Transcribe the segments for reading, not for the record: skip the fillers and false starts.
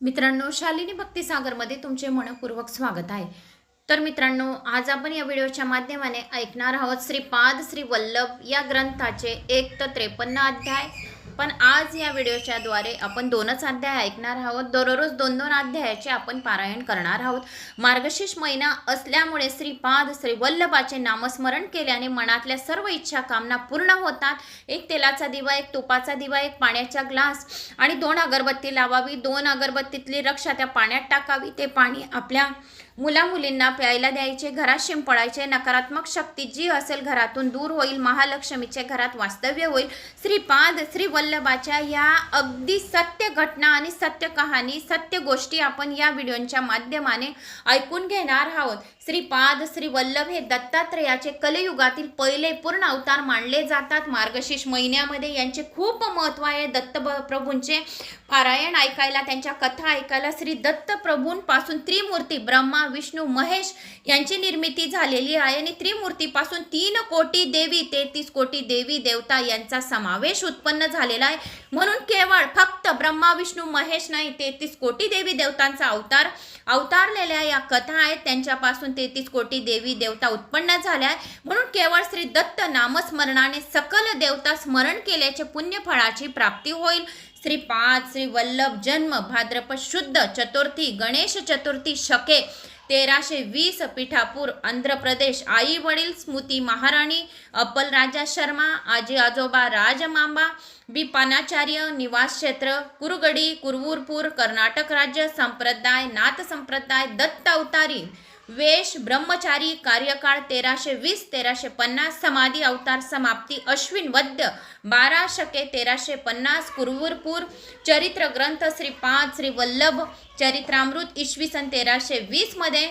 मित्रांनो, शालिनी भक्तिसागरमध्ये तुमचे मनपूर्वक स्वागत आहे। तर मित्रांनो, आज आपण या व्हिडिओच्या माध्यमाने ऐकणार आहोत श्रीपाद श्री वल्लभ या ग्रंथाचे 1 ते 53 अध्याय। पण आज या व्हिडिओच्या द्वारे आपण 2च अध्याय ऐकणार आहोत। दररोज 2-2 अध्यायाचे आपण पारायण करणार आहोत। मार्गशीर्ष महिना असल्यामुळे श्रीपाद श्री वल्लभाचे नामस्मरण केल्याने मनातल्या सर्व इच्छा कामना पूर्ण होतात। एक तेलाचा दिवा, एक तुपाचा दिवा, एक पाण्याचा ग्लास आणि 2 अगरबत्ती लावावी। 2 अगरबत्तीतली रक्षा त्या पाण्यात टाकावी। ते पाणी आपल्या मुला-मुलींना प्यायला द्यायचे, घरात शिंपडायचे। नकारात्मक शक्ती जी असेल घरातून दूर होईल, महालक्ष्मीचे घरात वास्तव्य होईल। श्रीपाद श्री वल्लभाच्या या अगदी सत्य घटना आणि सत्य कहाणी, सत्य गोष्टी आपण या व्हिडिओच्या माध्यमाने ऐकून घेणार आहोत। श्रीपाद श्री वल्लभ हे दत्तात्रेयाचे कलियुगातील पहिले पूर्ण अवतार मानले जातात। मार्गशीर्ष महिन्यामध्ये यांचे खूप महत्त्व आहे। दत्तप्रभूंचे पारायण ऐकायला, त्यांच्या कथा ऐकायला। श्री दत्तप्रभूंपासून त्रिमूर्ती ब्रह्मा, विष्णू, महेश यांची निर्मिती झालेली आहे आणि त्रिमूर्तीपासून 3 कोटी देवी, 33 कोटी देवी देवता यांचा समावेश उत्पन्न झालेला आहे। म्हणून केवळ फक्त ब्रह्मा, विष्णू, महेश नाही, 33 कोटी देवी देवतांचा अवतारलेल्या या कथा आहेत। त्यांच्यापासून 33 कोटी देवी देवता उत्पन्न झाल्या आहेत। म्हणून केवळ श्री दत्त नामस्मरणाने सकल देवता स्मरण केल्याचे पुण्यफळाची प्राप्ती होईल। श्रीपाद श्री वल्लभ जन्म भाद्रपद शुद्ध चतुर्थी, गणेश चतुर्थी, शके 1320, पिठापूर, आंध्र प्रदेश। आई वडील स्मृती महाराणी, अप्पल राजा शर्मा, आजी आजोबा राजमांबा, बिपानाचार्य, निवास क्षेत्र कुरगडी, कुरवूरपूर, कर्नाटक राज्य। संप्रदाय नाथ संप्रदाय, दत्त अवतारी, वेश ब्रह्मचारी, कार्यकाळ 1320-1350, समाधी अवतार समाप्ती अश्विन वद्य 12, शके 1350, कुरवूरपूर। चरित्र ग्रंथ श्रीपाद श्री वल्लभ चरित्रामृत इसवी सन 1320 मध्ये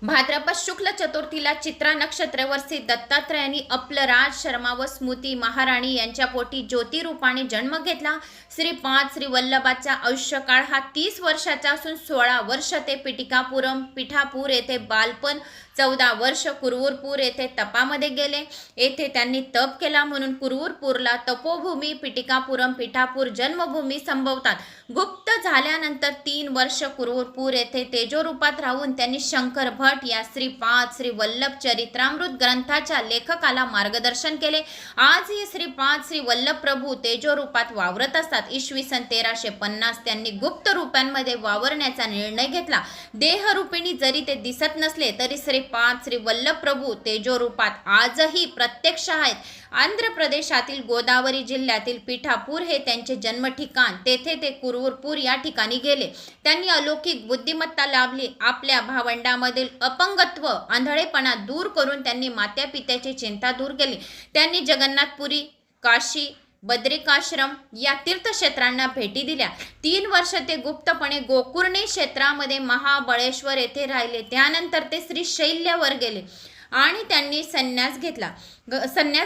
भाद्रपद शुक्ल चतुर्थीला चित्रा नक्षत्रवर श्री दत्तात्रेयांनी अप्पलराज शर्मा व स्मृती महाराणी यांच्या पोटी ज्योतिरूपाने जन्म घेतला। श्रीपाद श्री वल्लभाचा आयुष्यकाळ हा 30 वर्षाचा असून 16 वर्ष ते पिठापूर येथे बालपण, 14 वर्ष कुरवूरपूर येथे तपामध्ये गेले। येथे त्यांनी तप केला म्हणून कुरवूरपूरला तपोभूमी, पिठापूर जन्मभूमी संबोधतात। गुप्त झाल्यानंतर 3 वर्ष कुरवूरपूर येथे तेजोरूपात राहून त्यांनी शंकर भट या श्रीपाद श्री वल्लभ चरित्रामृत ग्रंथाच्या लेखकाला मार्गदर्शन केले। आजही श्रीपाद श्री वल्लभ प्रभू तेजोरूपात वावरत असतात। इसवी सन 1350 त्यांनी गुप्त रूपांमध्ये वावरण्याचा निर्णय घेतला। देहरूपिणी जरी ते दिसत नसले तरी श्रीपाद श्री वल्लभ प्रभू तेजोरूपात आजही प्रत्यक्ष आहेत। आंध्र प्रदेशातील गोदावरी जिल्ह्यातील पिठापूर हे त्यांचे जन्म ठिकाण। तेथे ते कुरवूरपूर या ठिकाणी गेले। त्यांनी अलौकिक बुद्धिमत्ता लाभली। आपल्या भावंडामधील अपंगत्व, आंधळेपणा दूर करून त्यांनी मात्या पित्याची चिंता दूर केली। त्यांनी जगन्नाथपुरी, काशी, बद्रिकाश्रम या तीर्थक्षेत्रांना भेटी दिल्या। 3 वर्ष ते गुप्तपणे गोकर्णी क्षेत्रामध्ये महाबळेश्वर येथे राहिले। त्यानंतर ते श्रीशैल्यावर गेले आणि त्यांनी संन्यास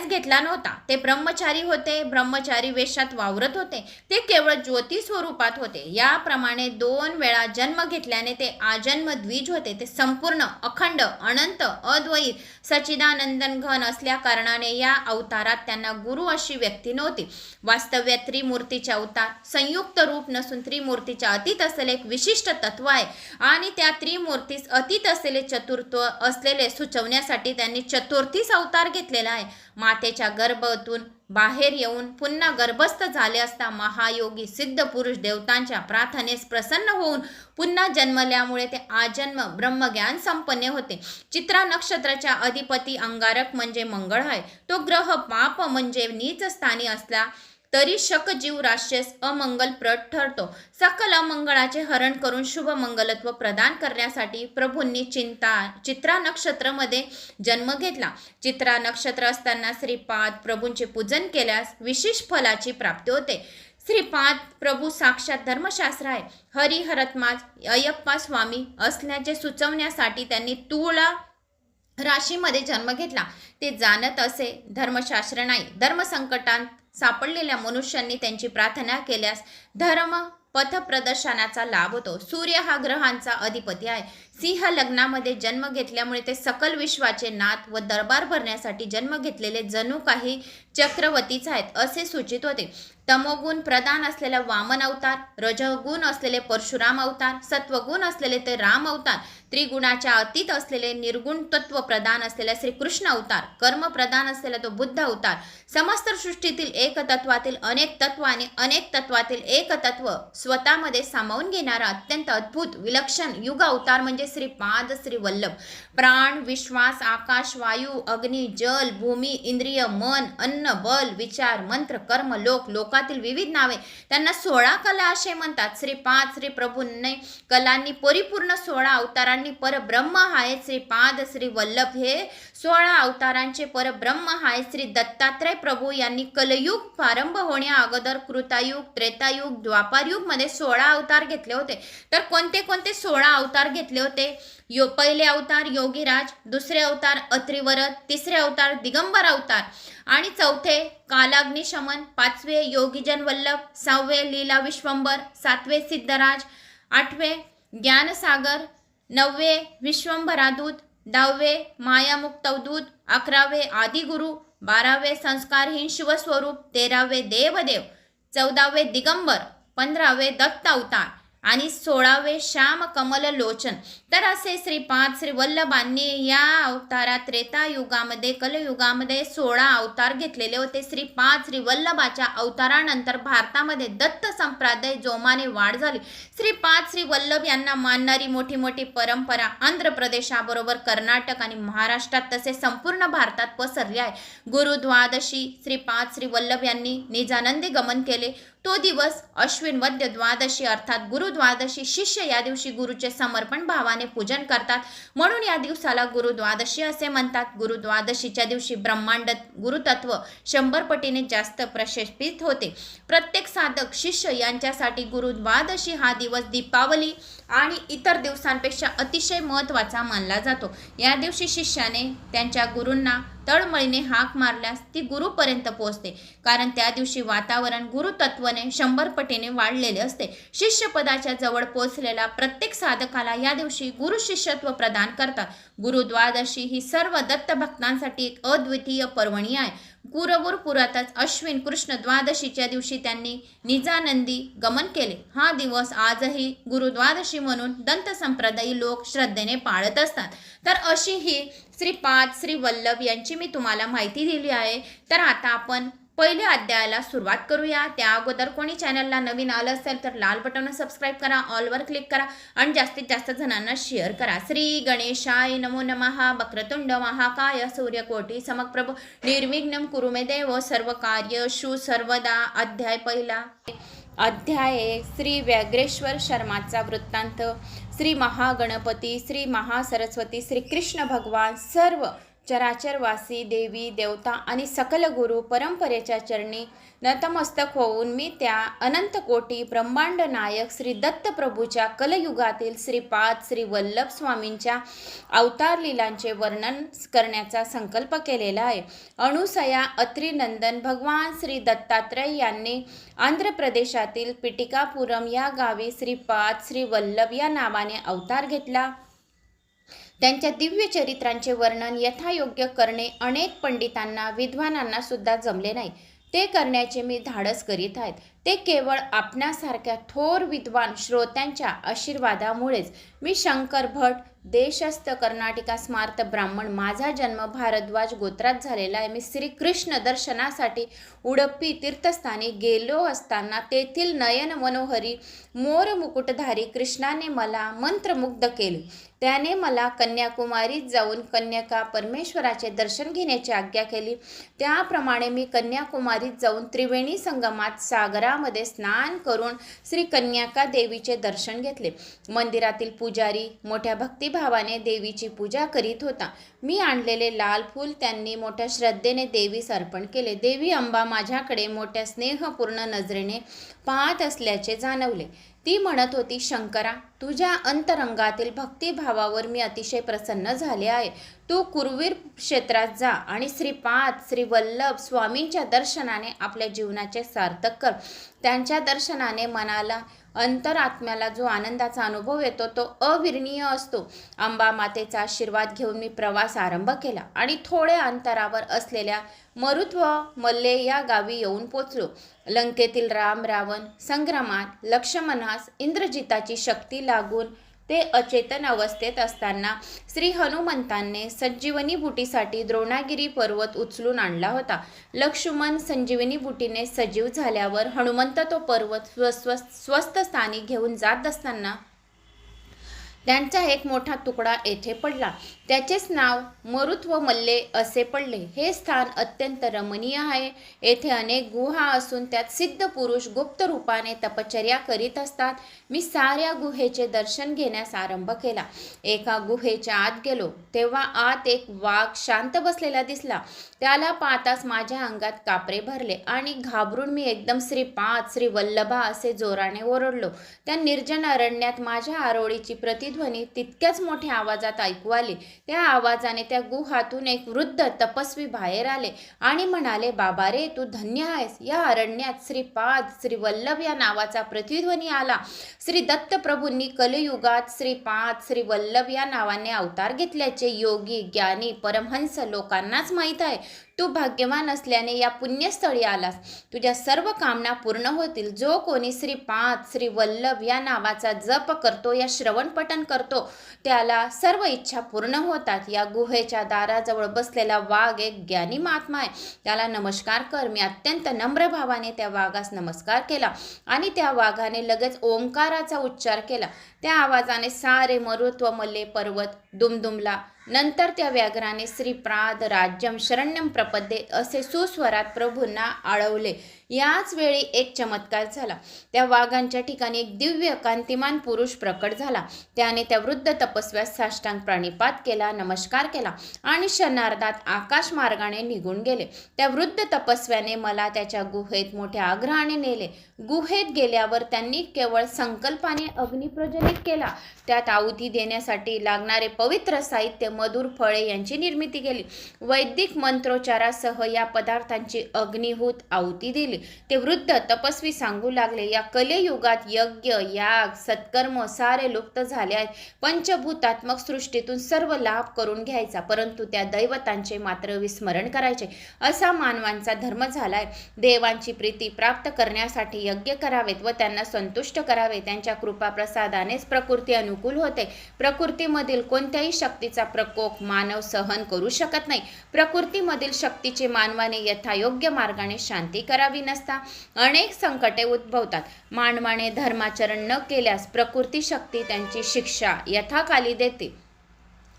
घेतला नव्हता। ते ब्रह्मचारी होते, ब्रह्मचारी वेशात वावरत होते। ते केवळ ज्योती स्वरूपात होते। याप्रमाणे 2 वेळा जन्म घेतल्याने ते आजन्म द्विज होते। ते संपूर्ण, अखंड, अनंत, अद्वैत, सच्चिदानंदन घन असल्या कारणाने या अवतारात त्यांना गुरु अशी व्यक्ती नव्हती। वास्तव्यात त्रिमूर्तीचे अवतार संयुक्त रूप नसून त्रिमूर्तीच्या अतीत असलेले एक विशिष्ट तत्व आहे आणि त्या त्रिमूर्तीस अतीत असलेले चतुर्थ असलेले सुचवण्यासाठी त्यांनी चतुर्थीस अवतार घेतलेला आहे। मातेच्या गर्भातून बाहेर येऊन पुन्हा गर्भस्थ झाले असता महायोगी सिद्ध पुरुष देवतांच्या प्रार्थनेस प्रसन्न होऊन पुन्हा जन्मल्यामुळे ते आजन्म ब्रह्मज्ञान संपन्न होते। चित्रा नक्षत्राच्या अधिपती अंगारक म्हणजे मंगळ आहे। तो ग्रह पाप म्हणजे नीच स्थानी असला तरी शकजीव राक्षस अमंगलप्रद ठरतो। सकल अमंगळाचे हरण करून शुभ मंगलत्व प्रदान करण्यासाठी प्रभूंनी चित्रा नक्षत्रामध्ये जन्म घेतला। चित्रा नक्षत्र असताना श्रीपाद प्रभूंचे पूजन केल्यास विशेष फलाची प्राप्ती होते। श्रीपाद प्रभू साक्षात धर्मशास्त्र आहे। हरिहरत्माज अयप्पा स्वामी असल्याचे सुचवण्यासाठी त्यांनी तुळा राशीमध्ये जन्म घेतला। ते जाणत असे धर्मशास्त्र नाही। धर्मसंकटात सापडलेल्या मनुष्यांनी त्यांची प्रार्थना केल्यास धर्म पथप्रदर्शनाचा लाभ होतो. सूर्य हा ग्रहांचा अधिपती आहे. सिंह लग्नामध्ये जन्म घेतल्यामुळे ते सकल विश्वाचे नाथ व दरबार भरण्यासाठी जन्म घेतलेले जणू काही चक्रवर्तीच आहेत असे सूचित होते. तमोगुण प्रधान असलेला वामन अवतार, रजगुण असलेले परशुराम अवतार, सत्वगुण असलेले ते राम अवतार, त्रिगुणाच्या अतीत असलेले निर्गुण तत्व प्रधान असलेला श्रीकृष्ण अवतार, कर्म प्रधान असलेला तो बुद्ध अवतार, समस्त सृष्टीतील एक तत्वातील अनेक तत्व आणि अनेक तत्वातील एक तत्व स्वतःमध्ये सामावून घेणारा अत्यंत अद्भुत विलक्षण युग अवतार म्हणजे श्रीपाद श्री वल्लभ. प्राण, विश्वास, आकाश, वायू, अग्नी, जल, भूमी, इंद्रिय, मन, अन्न, बल, विचार, मंत्र, कर्म, लोकातील विविध नावे, त्यांना 16 कला असे म्हणतात. श्रीपाद श्री प्रभूंनी कलांनी परिपूर्ण 16 अवतारांनी परब्रह्म हाय श्रीपाद श्री वल्लभ हे 16 अवतारांचे परब्रह्म हाय श्री दत्तात्रय प्रभू यांनी कलयुग प्रारंभ होण्या अगोदर कृतायुग, त्रेतायुग, द्वापारयुग मध्ये 16 अवतार घेतले होते. तर कोणते कोणते 16 अवतार घेतले होते? पहिले अवतार योगीराज, दुसरे अवतार अत्रिवरद, तिसरे अवतार दिगंबर अवतार आणि चौथे कालाग्निशमन, पाचवे योगीजन वल्लभ, सहावे लीला विश्वंबर, सातवे सिद्धराज, आठवे ज्ञानसागर, नववे विश्वंभरादूत, 10वे मायामुक्त अवधूत, 11वे आदिगुरु, 12वे संस्कारहीन शिवस्वरूप, 13वे देवदेव, 14वे दिगंबर, 15वे दत्त अवतार आणि 16वे श्याम कमल लोचन. तर असे श्रीपाद श्री वल्लभांनी या अवतारात त्रेतायुगामध्ये कलयुगामध्ये 16 अवतार घेतलेले होते. श्रीपाद श्री वल्लभाच्या अवतारानंतर भारतामध्ये दत्त संप्रदाय जोमाने वाढ झाली. श्रीपाद श्री वल्लभ यांना मानणारी मोठी मोठी परंपरा आंध्र प्रदेशाबरोबर कर्नाटक आणि महाराष्ट्रात तसेच संपूर्ण भारतात पसरली आहे. गुरु द्वादशी श्रीपाद श्री वल्लभ यांनी निजानंदी गमन केले. तो दिवस अश्विन वद्य द्वादशी अर्थात गुरु द्वादशी. शिष्य या दिवशी गुरुचे समर्पण भावाने पूजन करतात म्हणून या दिवसाला गुरु द्वादशी असे म्हणतात. गुरु द्वादशीच्या दिवशी ब्रह्मांड गुरुतत्व 100 पटीने जास्त प्रक्षेपित होते. प्रत्येक साधक शिष्य यांच्यासाठी गुरु द्वादशी हा दिवस दीपावली आणि इतर दिवसांपेक्षा अतिशय महत्त्वाचा मानला जातो. या दिवशी शिष्याने त्यांच्या गुरूंना तळमळीने हाक मारल्यास ती गुरुपर्यंत पोहोचते, कारण त्या दिवशी वातावरण गुरुतत्वाने 100 पटीने वाढलेले असते. शिष्यपदाच्या जवळ पोहोचलेला प्रत्येक साधकाला या दिवशी गुरु शिष्यत्व प्रदान करतात. गुरु द्वादशी ही सर्व दत्त भक्तांसाठी एक अद्वितीय पर्वणी आहे. गुरुपुरातच अश्विन कृष्ण द्वादशीच्या दिवशी त्यांनी निजानंदी गमन केले. हा दिवस आजही गुरु द्वादशी म्हणून दंत संप्रदायी लोक श्रद्धेने पाळत असतात. तर अशी ही श्रीपाद श्री वल्लभ यांची मी तुम्हाला माहिती दिली आहे. तर आता आपण पहिल्या अध्यायाला सुरुवात करूया. त्या अगोदर कोणी चॅनलला नवीन आलं असेल तर लाल बटनवर सबस्क्राईब करा, ऑलवर क्लिक करा आणि जास्तीत जास्त जणांना शेअर करा. श्री गणेशाय नमो नमः. वक्रतुंड महाकाय सूर्यकोटी समप्रभ निर्विघ्नं कुरु मे देव सर्व कार्येषु सर्वदा. अध्याय पहिला. अध्याय श्री व्याघ्रेश्वर शर्माचा वृत्तांत. श्री महागणपती, श्री महासरस्वती, श्री कृष्ण भगवान, सर्व चराचरवासी देवी देवता आणि सकल गुरु परंपरेच्या चरणी नतमस्तक होऊन मी त्या अनंत कोटी ब्रह्मांड नायक श्री दत्त प्रभूच्या कलयुगातील श्रीपाद श्री वल्लभ स्वामींच्या अवतार लीलांचे वर्णन करण्याचा संकल्प केलेला आहे. अनुसया अत्रिनंदन भगवान श्री दत्तात्रय यांनी आंध्र प्रदेशातील पिटिकापुरम या गावी श्रीपाद श्री वल्लभ या नावाने अवतार घेतला. त्यांच्या दिव्य चरित्रांचे वर्णन यथायोग्य करणे अनेक पंडितांना विद्वानांना सुद्धा जमले नाही. ते करण्याचे मी धाडस करीत आहेत. ते केवळ आपणासारख्या थोर विद्वान श्रोत्यांच्या आशीर्वादामुळेच. मी शंकर भट, देशस्थ कर्नाटिका स्मार्त ब्राह्मण. माझा जन्म भारद्वाज गोत्रात झालेला आहे. मी श्रीकृष्ण दर्शनासाठी उडप्पी तीर्थस्थानी गेलो असताना तेथील नयन मनोहरी मोर मुकुटधारी कृष्णाने मला मंत्रमुग्ध केले. त्याने मला कन्याकुमारीत जाऊन कन्यका परमेश्वराचे दर्शन घेण्याची आज्ञा केली. त्याप्रमाणे मी कन्याकुमारीत जाऊन त्रिवेणी संगमात सागरामध्ये स्नान करून श्री कन्याका देवीचे दर्शन घेतले. मंदिरातील पुजारी मोठ्या भक्तिभावाने देवीची पूजा करीत होता. मी आणलेले लाल फूल त्यांनी मोठ्या श्रद्धेने देवीस अर्पण केले. देवी अंबा माझ्याकडे मोठ्या स्नेहपूर्ण नजरेने पाहत असल्याचे जाणवले. ती म्हणत होती, शंकरा, तुझ्या अंतरंगातील भक्तिभावावर मी अतिशय प्रसन्न झाले आहे. तू कुरवीर क्षेत्रात जा आणि श्रीपाद श्री वल्लभ स्वामींच्या दर्शनाने आपल्या जीवनाचे सार्थक कर. त्यांच्या दर्शनाने मनाला अंतरात्म्याला जो आनंदाचा अनुभव येतो तो अविर्णीय असतो. अंबा मातेचा आशीर्वाद घेऊन मी प्रवास आरंभ केला आणि थोड्या अंतरावर असलेल्या मरुत्व मल्ले या गावी येऊन पोचलो. लंकेतील राम रावण संग्रामात लक्ष्मणास इंद्रजिताची शक्ती लागून ते अचेतन अवस्थेत असताना श्री हनुमंतांनी संजीवनी बुटीसाठी द्रोणागिरी पर्वत उचलून आणला होता. लक्ष्मण संजीवनी बुटीने सजीव झाल्यावर हनुमंत तो पर्वत स्वस्थ स्थानी घेऊन जात असताना त्यांचा एक मोठा तुकडा येथे पडला. त्याचेच नाव मरुत्व मल्ले असे पडले. हे स्थान अत्यंत रमणीय आहे. येथे अनेक गुहा असून त्यात सिद्ध पुरुष गुप्त रूपाने तपश्चर्या करीत असतात. मी साऱ्या गुहेचे दर्शन घेण्यास आरंभ केला. एका गुहेच्या आत गेलो तेव्हा आत एक वाघ शांत बसलेला दिसला. त्याला पाहताच माझ्या अंगात कापरे भरले आणि घाबरून मी एकदम श्रीपाद श्री वल्लभा असे जोराने ओरडलो. त्या निर्जन अरण्यात माझ्या आरोळीची प्रतिध्वनी तितक्याच मोठ्या आवाजात ऐकू आली. त्या आवाजाने त्या गुहातून एक वृद्ध तपस्वी बाहेर आले आणि म्हणाले, बाबा रे, तू धन्य आहेस. या अरण्यात श्रीपाद श्री वल्लभ या नावाचा प्रतिध्वनी आला. श्री दत्त प्रभूंनी कलियुगात श्रीपाद श्री वल्लभ या नावाने अवतार घेतल्याचे योगी ज्ञानी परमहंस लोकांनाच माहीत आहे. तू भाग्यवान असल्याने या पुण्यस्थळी आलास. तुझ्या सर्व कामना पूर्ण होतील. जो कोणी श्रीपाद श्री वल्लभ या नावाचा जप करतो, या श्रवण पठण करतो, त्याला सर्व इच्छा पूर्ण होतात. या गुहेच्या दाराजवळ बसलेला वाघ एक ज्ञानी महात्मा आहे. त्याला नमस्कार कर. मी अत्यंत नम्र भावाने त्या वाघास नमस्कार केला आणि त्या वाघाने लगेच ओंकाराचा उच्चार केला. त्या आवाजाने सारे मरुत्व मल्ले पर्वत दुमदुमला. नंतर त्या व्याघ्राने श्रीपाद राज्यम शरण्यम प्रपद्ये असे सुस्वरात प्रभूंना आळवले. याच वेळी एक चमत्कार झाला. त्या वाघांच्या ठिकाणी एक दिव्य कांतिमान पुरुष प्रकट झाला. त्याने त्या वृद्ध तपस्व्यास साष्टांग प्रणिपात केला, नमस्कार केला आणि क्षणार्धात आकाश मार्गाने निघून गेले. त्या वृद्ध तपस्व्याने मला त्याच्या गुहेत मोठ्या आग्रहाने नेले. गुहेत गेल्यावर त्यांनी केवळ संकल्पाने अग्नी प्रज्वलित केला. त्यात आहुती देण्यासाठी लागणारे पवित्र साहित्य, मधुर फळे यांची निर्मिती केली. वैदिक मंत्रोच्चारासह या पदार्थांची अग्निहूत आहुती दिली. ते वृद्ध तपस्वी सांगू लागले, या कलियुगात यज्ञ याग सत्कर्म सारे लुप्त झाले आहेत. पंचभूतात्मक सृष्टीतून सर्व लाभ करून घ्यायचा, परंतु त्या दैवतांचे मात्र विस्मरण करायचे असा मानवांचा धर्म झालाय. देवांची प्रीती प्राप्त करण्यासाठी यज्ञ करावेत व त्यांना संतुष्ट करावे. त्यांच्या कृपा प्रसादानेच प्रकृती अनुकूल होते. प्रकृतीमधील कोणत्याही शक्तीचा प्रकोप मानव सहन करू शकत नाही. प्रकृतीमधील शक्तीचे मानवाने यथायोग्य मार्गाने शांती करावी नसता अनेक संकटे उद्भवतात. मानवाने धर्माचरण न केल्यास प्रकृती शक्ती त्यांची शिक्षा यथाकाली देते.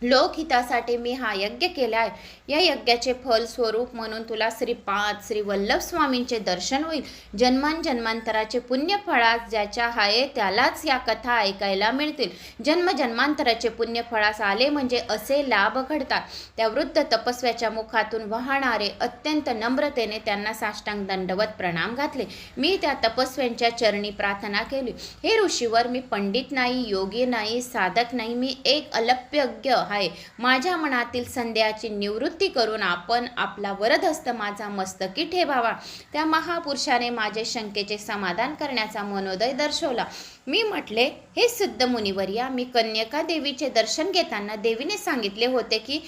लोकहितासाठी मी हा यज्ञ केला आहे. या यज्ञाचे फल स्वरूप म्हणून तुला श्रीपाद श्री वल्लभ स्वामींचे दर्शन होईल. जन्मांजन्मांतराचे पुण्यफळास ज्याच्या आहे त्यालाच या कथा ऐकायला मिळतील. जन्मजन्मांतराचे पुण्यफळास आले म्हणजे असे लाभ घडतात. त्या वृद्ध तपस्व्याच्या मुखातून वाहणारे अत्यंत नम्रतेने त्यांना साष्टांग दंडवत प्रणाम घातले. मी त्या तपस्व्यांच्या चरणी प्रार्थना केली, हे ऋषीवर, मी पंडित नाही, योगी नाही, साधक नाही, मी एक अल्पज्ञ आहे. माझ्या मनातील संदेहाची निवृत्ती करून आपण आपला वरदहस्त माझा मस्तकी ठेवावा. त्या महापुरुषाने माझे शंकेचे समाधान करण्याचा मनोदय दर्शवला. मी म्हटले, हे सिद्ध मुनिवर्या, मी कन्यका देवीचे दर्शन घेताना देवीने सांगितले होते की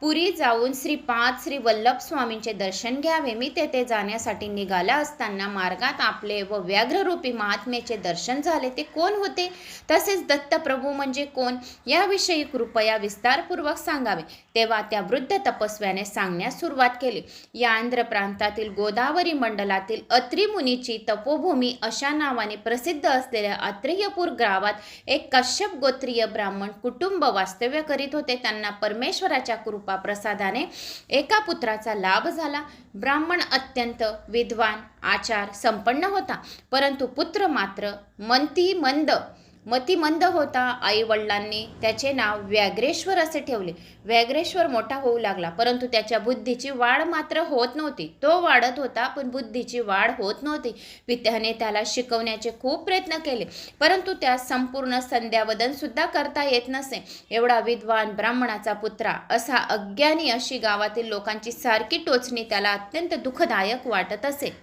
पुरी जाऊन श्रीपाद श्री वल्लभ स्वामींचे दर्शन घ्यावे. मी तेथे जाण्यासाठी निघाला असताना मार्गात आपले व व्याघ्ररूपी महात्मेचे दर्शन झाले. ते कोण होते? तसेच दत्तप्रभू म्हणजे कोण याविषयी कृपया विस्तारपूर्वक सांगावे. तेव्हा त्या वृद्ध तपस्व्याने सांगण्यास सुरुवात केली. या आंध्र प्रांतातील गोदावरी मंडलातील अत्री मुनीची तपोभूमी अशा नावाने प्रसिद्ध असलेल्या अत्रेयपूर गावात एक कश्यप गोत्रीय ब्राह्मण कुटुंब वास्तव्य करीत होते. त्यांना परमेश्वराच्या कृपा प्रसादाने एका पुत्राचा लाभ झाला. ब्राह्मण अत्यंत विद्वान आचार संपन्न होता, परंतु पुत्र मात्र मतिमंद होता. आई वडिलांनी त्याचे नाव व्याघ्रेश्वर असे ठेवले. व्याघ्रेश्वर मोठा होऊ लागला, परंतु त्याच्या बुद्धीची वाढ मात्र होत नव्हती. तो वाढत होता पण बुद्धीची वाढ होत नव्हती. पित्याने त्याला शिकवण्याचे खूप प्रयत्न केले, परंतु त्यास संपूर्ण संध्यावदन सुद्धा करता येत नसे. एवढा विद्वान ब्राह्मणाचा पुत्रा असा अज्ञानी अशी गावातील लोकांची सारखी टोचणी त्याला अत्यंत दुःखदायक वाटत असे.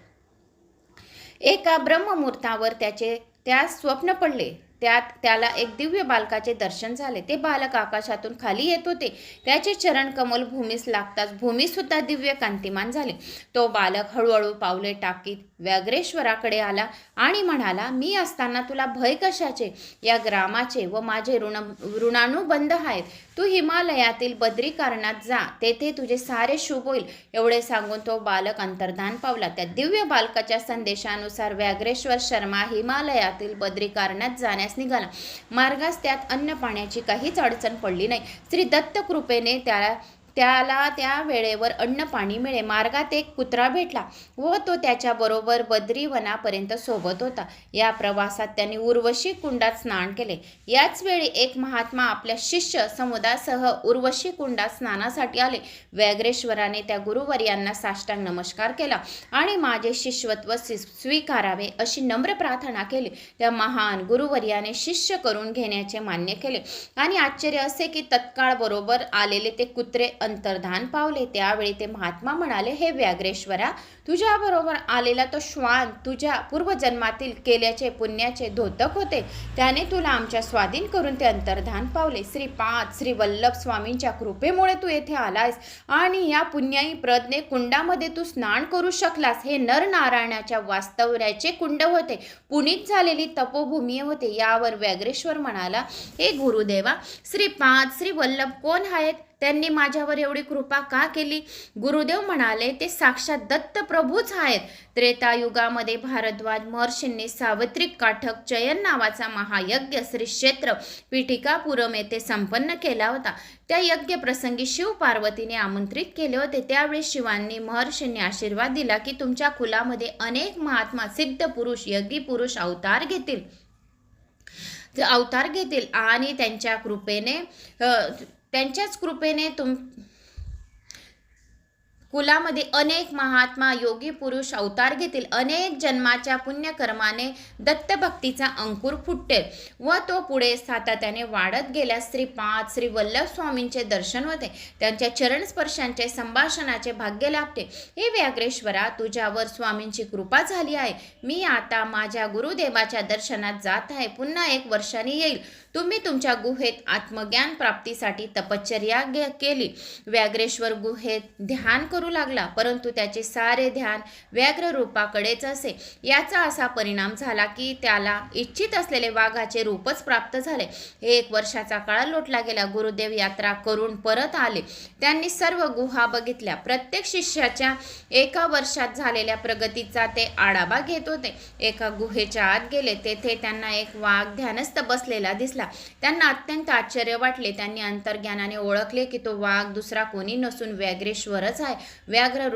एका ब्रह्ममुहूर्तावर त्याचे त्यास स्वप्न पडले. त्यात त्याला एक दिव्य बालकाचे दर्शन झाले. ते बालक आकाशातून खाली येत होते. त्याचे चरण कमल भूमीस लागताच भूमीसुद्धा दिव्य कांतिमान झाले. तो बालक हळूहळू पावले टाकीत व्याघ्रेश्वराकडे आला आणि म्हणाला, मी असताना तुला भय कशाचे? या ग्रामाचे व माझे ऋणानुबंध आहेत. तू हिमालयातील बद्रीकारणात जा, तेथे तुझे सारे शुभ होईल. एवढे सांगून तो बालक अंतर्धान पावला. त्या दिव्य बालकाच्या संदेशानुसार व्याघ्रेश्वर शर्मा हिमालयातील बद्रीकारणात जाण्यास निघाला. मार्गास त्यात अन्न पाण्याची काहीच अडचण पडली नाही. श्री दत्त कृपेने त्याला त्या वेळेवर अन्न पाणी मिळे. मार्गात एक कुत्रा भेटला व तो त्याच्याबरोबर बद्रीवनापर्यंत सोबत होता. या प्रवासात त्यांनी उर्वशी कुंडात स्नान केले. याच वेळी एक महात्मा आपल्या शिष्य समुदायासह उर्वशी कुंडात स्नानासाठी आले. व्याघ्रेश्वराने त्या गुरुवर्यांना साष्टांग नमस्कार केला आणि माझे शिष्यत्व स्वीकारावे अशी नम्र प्रार्थना केली. त्या महान गुरुवर्याने शिष्य करून घेण्याचे मान्य केले आणि आश्चर्य असे की तत्काळ बरोबर आलेले ते कुत्रे अंतर्धान पावले. त्यावेळी ते महात्मा म्हणाले, हे व्याघ्रेश्वरा, तुझ्याबरोबर आलेला तो श्वान तुझ्या पूर्वजन्मातील केल्याचे पुण्याचे द्योतक होते. त्याने तुला आमच्या स्वाधीन करून ते अंतर्धान पावले. श्रीपाद श्री वल्लभ स्वामींच्या कृपेमुळे तू येथे आलायस आणि या पुण्याई प्रज्ञे कुंडामध्ये तू स्नान करू शकलास. हे नरनारायणाच्या वास्तव्याचे कुंड होते, पुनीत झालेली तपोभूमी होते. यावर व्याघ्रेश्वर म्हणाला, हे गुरुदेवा, श्रीपाद श्री वल्लभ कोण आहेत? त्यांनी माझ्यावर एवढी कृपा का केली? गुरुदेव म्हणाले, ते साक्षात दत्त प्रभूच आहेत. त्रेतायुगामध्ये भारद्वाज महर्षींनी सावित्रिक काठक चयन नावाचा महायज्ञ श्री क्षेत्र पीठिकापुरम येथे संपन्न केला होता. त्या यज्ञ प्रसंगी शिव पार्वतीने आमंत्रित केले होते. त्यावेळी शिवांनी महर्षींनी आशीर्वाद दिला की तुमच्या कुलामध्ये अनेक महात्मा सिद्ध पुरुष यज्ञी पुरुष अवतार घेतील आणि त्यांच्याच कृपेने कुलामध्ये अनेक महात्मा योगी पुरुष अवतार घेतील. अनेक जन्माच्या पुण्यकर्माने दत्तभक्तीचा अंकुर फुटेल व तो पुढे सातत्याने वाढत गेल्यास श्रीपाद श्री वल्लभ स्वामींचे दर्शन होते. त्यांच्या चरणस्पर्शांचे संभाषणाचे भाग्य लाभते. हे व्याघ्रेश्वरा, तुझ्यावर स्वामींची कृपा झाली आहे. मी आता माझ्या गुरुदेवाच्या दर्शनात जात आहे. पुन्हा 1 वर्षांनी येईल. तुम्ही तुमच्या गुहेत आत्मज्ञान प्राप्तीसाठी तपश्चर्या केली. व्याघ्रेश्वर गुहेत ध्यान करू लागला, परंतु त्याचे सारे ध्यान व्याघ्र रूपाकडेच असे. याचा असा परिणाम झाला की त्याला इच्छित असलेले वाघाचे रूपच प्राप्त झाले. 1 वर्षाचा काळ लोटला गेला. गुरुदेव यात्रा करून परत आले. त्यांनी सर्व गुहा बघितल्या. प्रत्येक शिष्याच्या 1 वर्षात झालेल्या प्रगतीचा ते आढावा घेत होते. एका गुहेच्या आत गेले. तेथे त्यांना एक वाघ ध्यानस्थ बसलेला दिसला. त्यांना अत्यंत आश्चर्य वाटले. त्यांनी अंतर्ज्ञानाने ओळखले की तो वाघ दुसरा कोणी नसून व्याघ्रेश्वरच आहे. व्याघ्र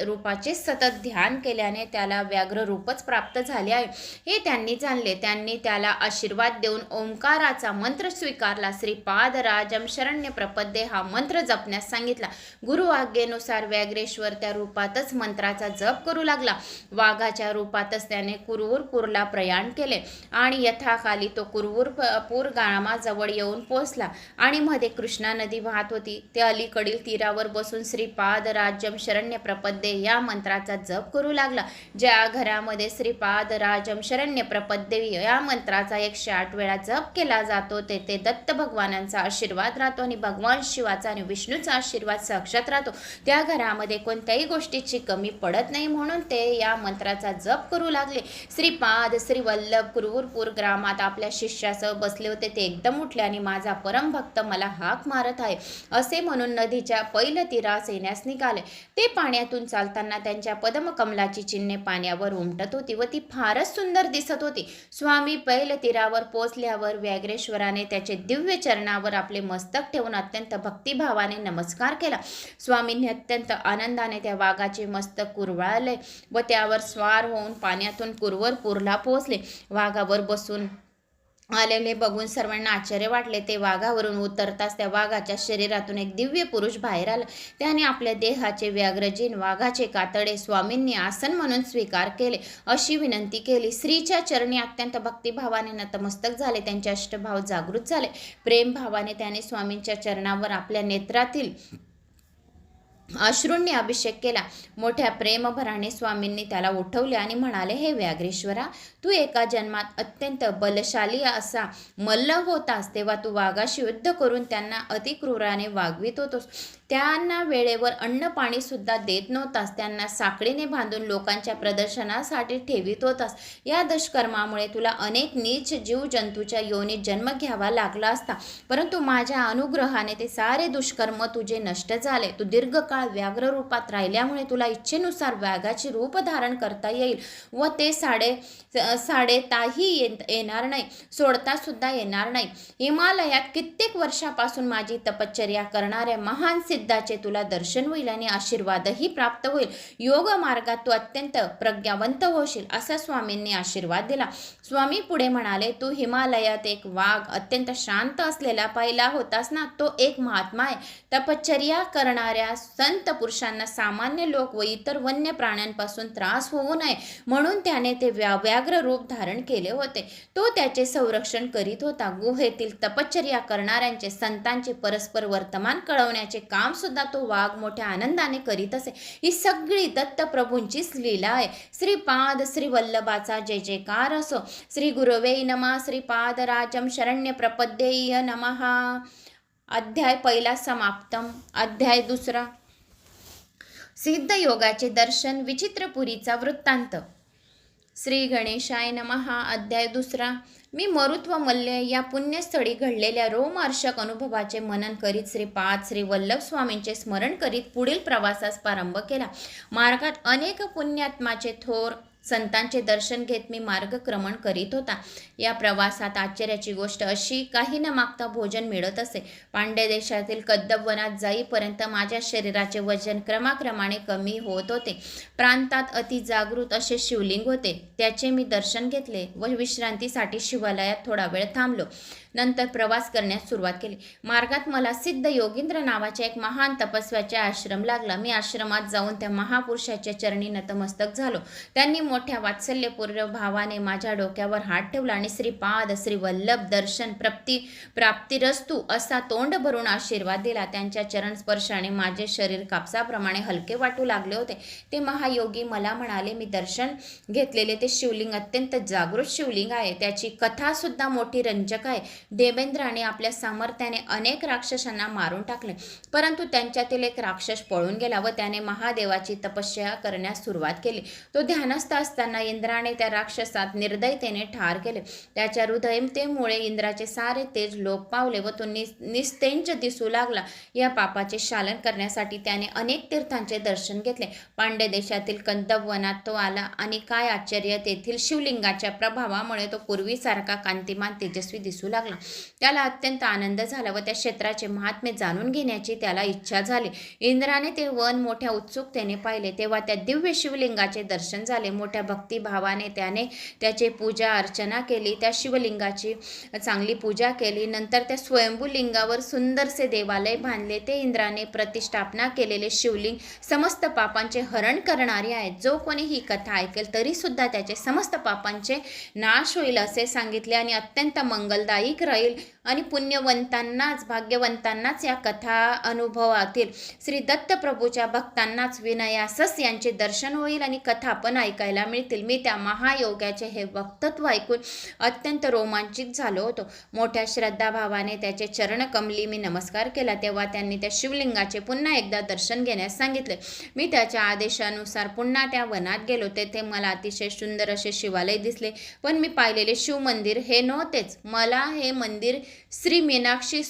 रूपाचे सतत ध्यान केल्याने त्याला व्याघ्र रूपच प्राप्त झाले आहे हे त्यांनी जाणले. त्यांनी त्याला आशीर्वाद देऊन ओंकाराचा मंत्र स्वीकारला. श्रीपाद राजम शरण्य प्रपद्ये हा मंत्र जपण्यास सांगितला. गुरु आज्ञेनुसार व्याघ्रेश्वर त्या रूपातच मंत्राचा जप करू लागला. वाघाच्या रूपातच त्याने कुरवूरपूरला प्रयाण केले आणि यथाकाली तो कुरवूरपूर गावाजवळ येऊन पोहोचला आणि मध्ये कृष्णा नदी वाहत होती. ते अलीकडील तीरावर बसून श्रीपाद राज्यम शरण्य प्रपद्ये या मंत्राचा जप करू लागला. ज्या घरामध्ये श्रीपाद राजम शरण्य प्रपद्ये या मंत्राचा 108 वेळा जप केला जातो तेथे दत्त भगवानांचा आशीर्वाद राहतो आणि भगवान शिवाचा आणि विष्णूचा आशीर्वाद साक्षात राहतो. त्या घरामध्ये कोणत्याही गोष्टीची कमी पडत नाही, म्हणून ते या मंत्राचा जप करू लागले. श्रीपाद श्री वल्लभ कुरवूरपूर ग्रामात आपल्या शिष्यासह बसले होते. ते एकदम उठले आणि माझा परमभक्त मला हाक मारत आहे असे म्हणून नदीच्या पैल तीरास येण्यास निघाले. ते पाण्यातून चालताना त्यांच्या पद्मकमलाची चिन्हे पाण्यावर उमटत होती व ती फारच सुंदर दिसत होती. स्वामी पैल तीरावर पोचल्यावर व्याघ्रेश्वराने त्याचे दिव्य चरणावर आपले मस्तक ठेवून अत्यंत भक्तिभावाने नमस्कार केला. स्वामींनी अत्यंत आनंदाने त्या वाघाचे मस्तक कुरवाळले व त्यावर स्वार होऊन पाण्यातून कुरवूरपूरला पोहोचले. वाघावर बसून आलेले बघून सर्वांना आश्चर्य वाटले. ते वाघावरून उतरताच त्या वाघाच्या शरीरातून एक दिव्य पुरुष बाहेर आला. त्याने आपल्या देहाचे व्याघ्रजीन वाघाचे कातडे स्वामींनी आसन म्हणून स्वीकार केले अशी विनंती केली. श्रीच्या चरणी अत्यंत भक्तिभावाने नतमस्तक झाले. त्यांचे अष्टभाव जागृत झाले. प्रेमभावाने त्याने स्वामींच्या चरणावर आपल्या नेत्रातील अश्रूंनी अभिषेक केला. मोठ्या प्रेमभराने स्वामींनी त्याला उठवले आणि म्हणाले, हे व्याघ्रेश्वरा, तू एका जन्मात अत्यंत बलशाली असा मल्ल होतास, तेव्हा तू वाघाशी युद्ध करून त्यांना अतिक्रूराने वागवित होतोस. त्यांना वेळेवर अन्न पाणी सुद्धा देत नव्हतास. त्यांना साखळीने बांधून लोकांच्या प्रदर्शनासाठी ठेवित होतास. या दुष्कर्मामुळे तुला अनेक नीच जीवजंतूच्या योनीत जन्म घ्यावा लागला असता, परंतु माझ्या अनुग्रहाने ते सारे दुष्कर्म तुझे नष्ट झाले. तू दीर्घकाळ व्याघ्र रूपात राहिल्यामुळे तुला इच्छेनुसार व्याघाचे रूप धारण करता येईल व ते साडेताही येणार नाही, सोडता सुद्धा येणार नाही. हिमालयात कित्येक वर्षापासून माझी तपश्चर्या करणाऱ्या महान सिद्धाचे तुला दर्शन होईल आणि आशीर्वादही प्राप्त होईल. योग मार्गात तू अत्यंत प्रज्ञावंत होशील, असा स्वामींनी आशीर्वाद दिला. स्वामी पुढे म्हणाले, तू हिमालयात एक वाघ अत्यंत शांत असलेला पाहिला होतास ना, तो एक महात्मा आहे. तपश्चर्या करणाऱ्या संत पुरुषांना सामान्य लोक व इतर वन्य प्राण्यांपासून त्रास होऊ नये म्हणून त्याने ते व्याघ्र रूप धारण केले होते. तो त्याचे संरक्षण करीत होता. गुहेतील तपश्चर्या करणाऱ्यांचे संतांचे परस्पर वर्तमान कळवण्याचे काम सुद्धा तो वाघ मोठ्या आनंदाने करीत असे. ही सगळी दत्तप्रभूंचीच लीला आहे. श्रीपाद श्री वल्लभाचा जय जयकार असो. श्री गुरवे नमः. श्रीपादराजम शरण्य प्रपद्येय नमः. अध्याय पहिला समाप्तम. अध्याय दुसरा, सिद्ध योगाचे दर्शन, विचित्रपुरीचा वृत्तांत. श्री गणेशाय नमः. अध्याय दुसरा. मी मरुत्व मल्ल या पुण्यस्थळी घडलेल्या रोमहर्षक अनुभवाचे मनन करीत श्रीपाद श्री वल्लभ स्वामींचे स्मरण करीत पुढील प्रवासास प्रारंभ केला. मार्गात अनेक पुण्यात्माचे थोर संतांचे दर्शन घेत मी मार्गक्रमण करीत होता. या प्रवासात आश्चर्याची गोष्ट अशी, काही न मागता भोजन मिळत असे. पांड्य देशातील कद्दब वनात जाईपर्यंत माझ्या शरीराचे वजन क्रमाक्रमाने कमी होत होते. प्रांतात अति जागृत असे शिवलिंग होते. त्याचे मी दर्शन घेतले व विश्रांतीसाठी शिवालयात थोडा वेळ थांबलो. नंतर प्रवास करण्यास सुरुवात केली. मार्गात मला सिद्ध योगींद्र नावाच्या एक महान तपस्व्याचे आश्रम लागला. मी आश्रमात जाऊन त्या महापुरुषाच्या चरणी नतमस्तक झालो. त्यांनी मोठ्या वात्सल्यपूर्ण भावाने माझ्या डोक्यावर हात ठेवला आणि श्रीपाद श्री वल्लभ दर्शन प्राप्तिरस्तु असा तोंड भरून आशीर्वाद दिला. त्यांच्या चरण स्पर्शाने माझे शरीर कापसाप्रमाणे हलके वाटू लागले होते. ते महायोगी मला म्हणाले, मी दर्शन घेतलेले ते शिवलिंग अत्यंत जागृत शिवलिंग आहे. त्याची कथा सुद्धा मोठी रंजक आहे. देवेंद्राने आपल्या सामर्थ्याने अनेक राक्षसांना मारून टाकले, परंतु त्यांच्यातील एक राक्षस पळून गेला व त्याने महादेवाची तपस्या करण्यास सुरुवात केली. तो ध्यानस्थ असताना इंद्राने त्या राक्षसात निर्दयतेने ठार केले. त्याच्या हृदयतेमुळे इंद्राचे सारे तेज लोप पावले व तो निस्तेज दिसू लागला. या पापाचे शालन करण्यासाठी त्याने अनेक तीर्थांचे दर्शन घेतले. पांड्य देशातील कंदब वनात तो आला आणि काय आश्चर्य, तेथील शिवलिंगाच्या प्रभावामुळे तो पूर्वीसारखा कांतिमान तेजस्वी दिसू लागला. त्याला अत्यंत आनंद झाला व त्या क्षेत्राचे महात्म्य जाणून घेण्याची त्याला इच्छा झाली. इंद्राने ते वन मोठ्या उत्सुकतेने पाहिले. तेव्हा त्या दिव्य शिवलिंगाचे दर्शन झाले. मोठ्या भक्तिभावाने त्याने त्याची पूजा अर्चना केली. त्या शिवलिंगाची चांगली पूजा केली. नंतर त्या स्वयंभू लिंगावर सुंदरसे देवालय बांधले. ते इंद्राने प्रतिष्ठापना केलेले शिवलिंग समस्त पापांचे हरण करणारे आहेत. जो कोणी ही कथा ऐकेल तरी सुद्धा त्याचे समस्त पापांचे नाश होईल असे सांगितले आणि अत्यंत मंगलदायी राहील आणि पुण्यवंतांनाच भाग्यवंतांनाच या कथा अनुभवातील श्री दत्तप्रभूच्या भक्तांनाच विनायासच यांचे दर्शन होईल आणि कथा पण ऐकायला मिळतील. मी त्या महायोगाचे हे वक्तत्व ऐकून अत्यंत रोमांचित झालो होतो. मोठ्या श्रद्धाभावाने त्याचे चरणकमली मी नमस्कार केला. तेव्हा त्यांनी त्या शिवलिंगाचे पुन्हा एकदा दर्शन घेण्यास सांगितले. मी त्याच्या आदेशानुसार पुन्हा त्या वनात गेलो. तेथे मला अतिशय सुंदर असे शिवालय दिसले, पण मी पाहिलेले शिव मंदिर हे नव्हतेच. मला हे मंदिर श्री मीनाक्षी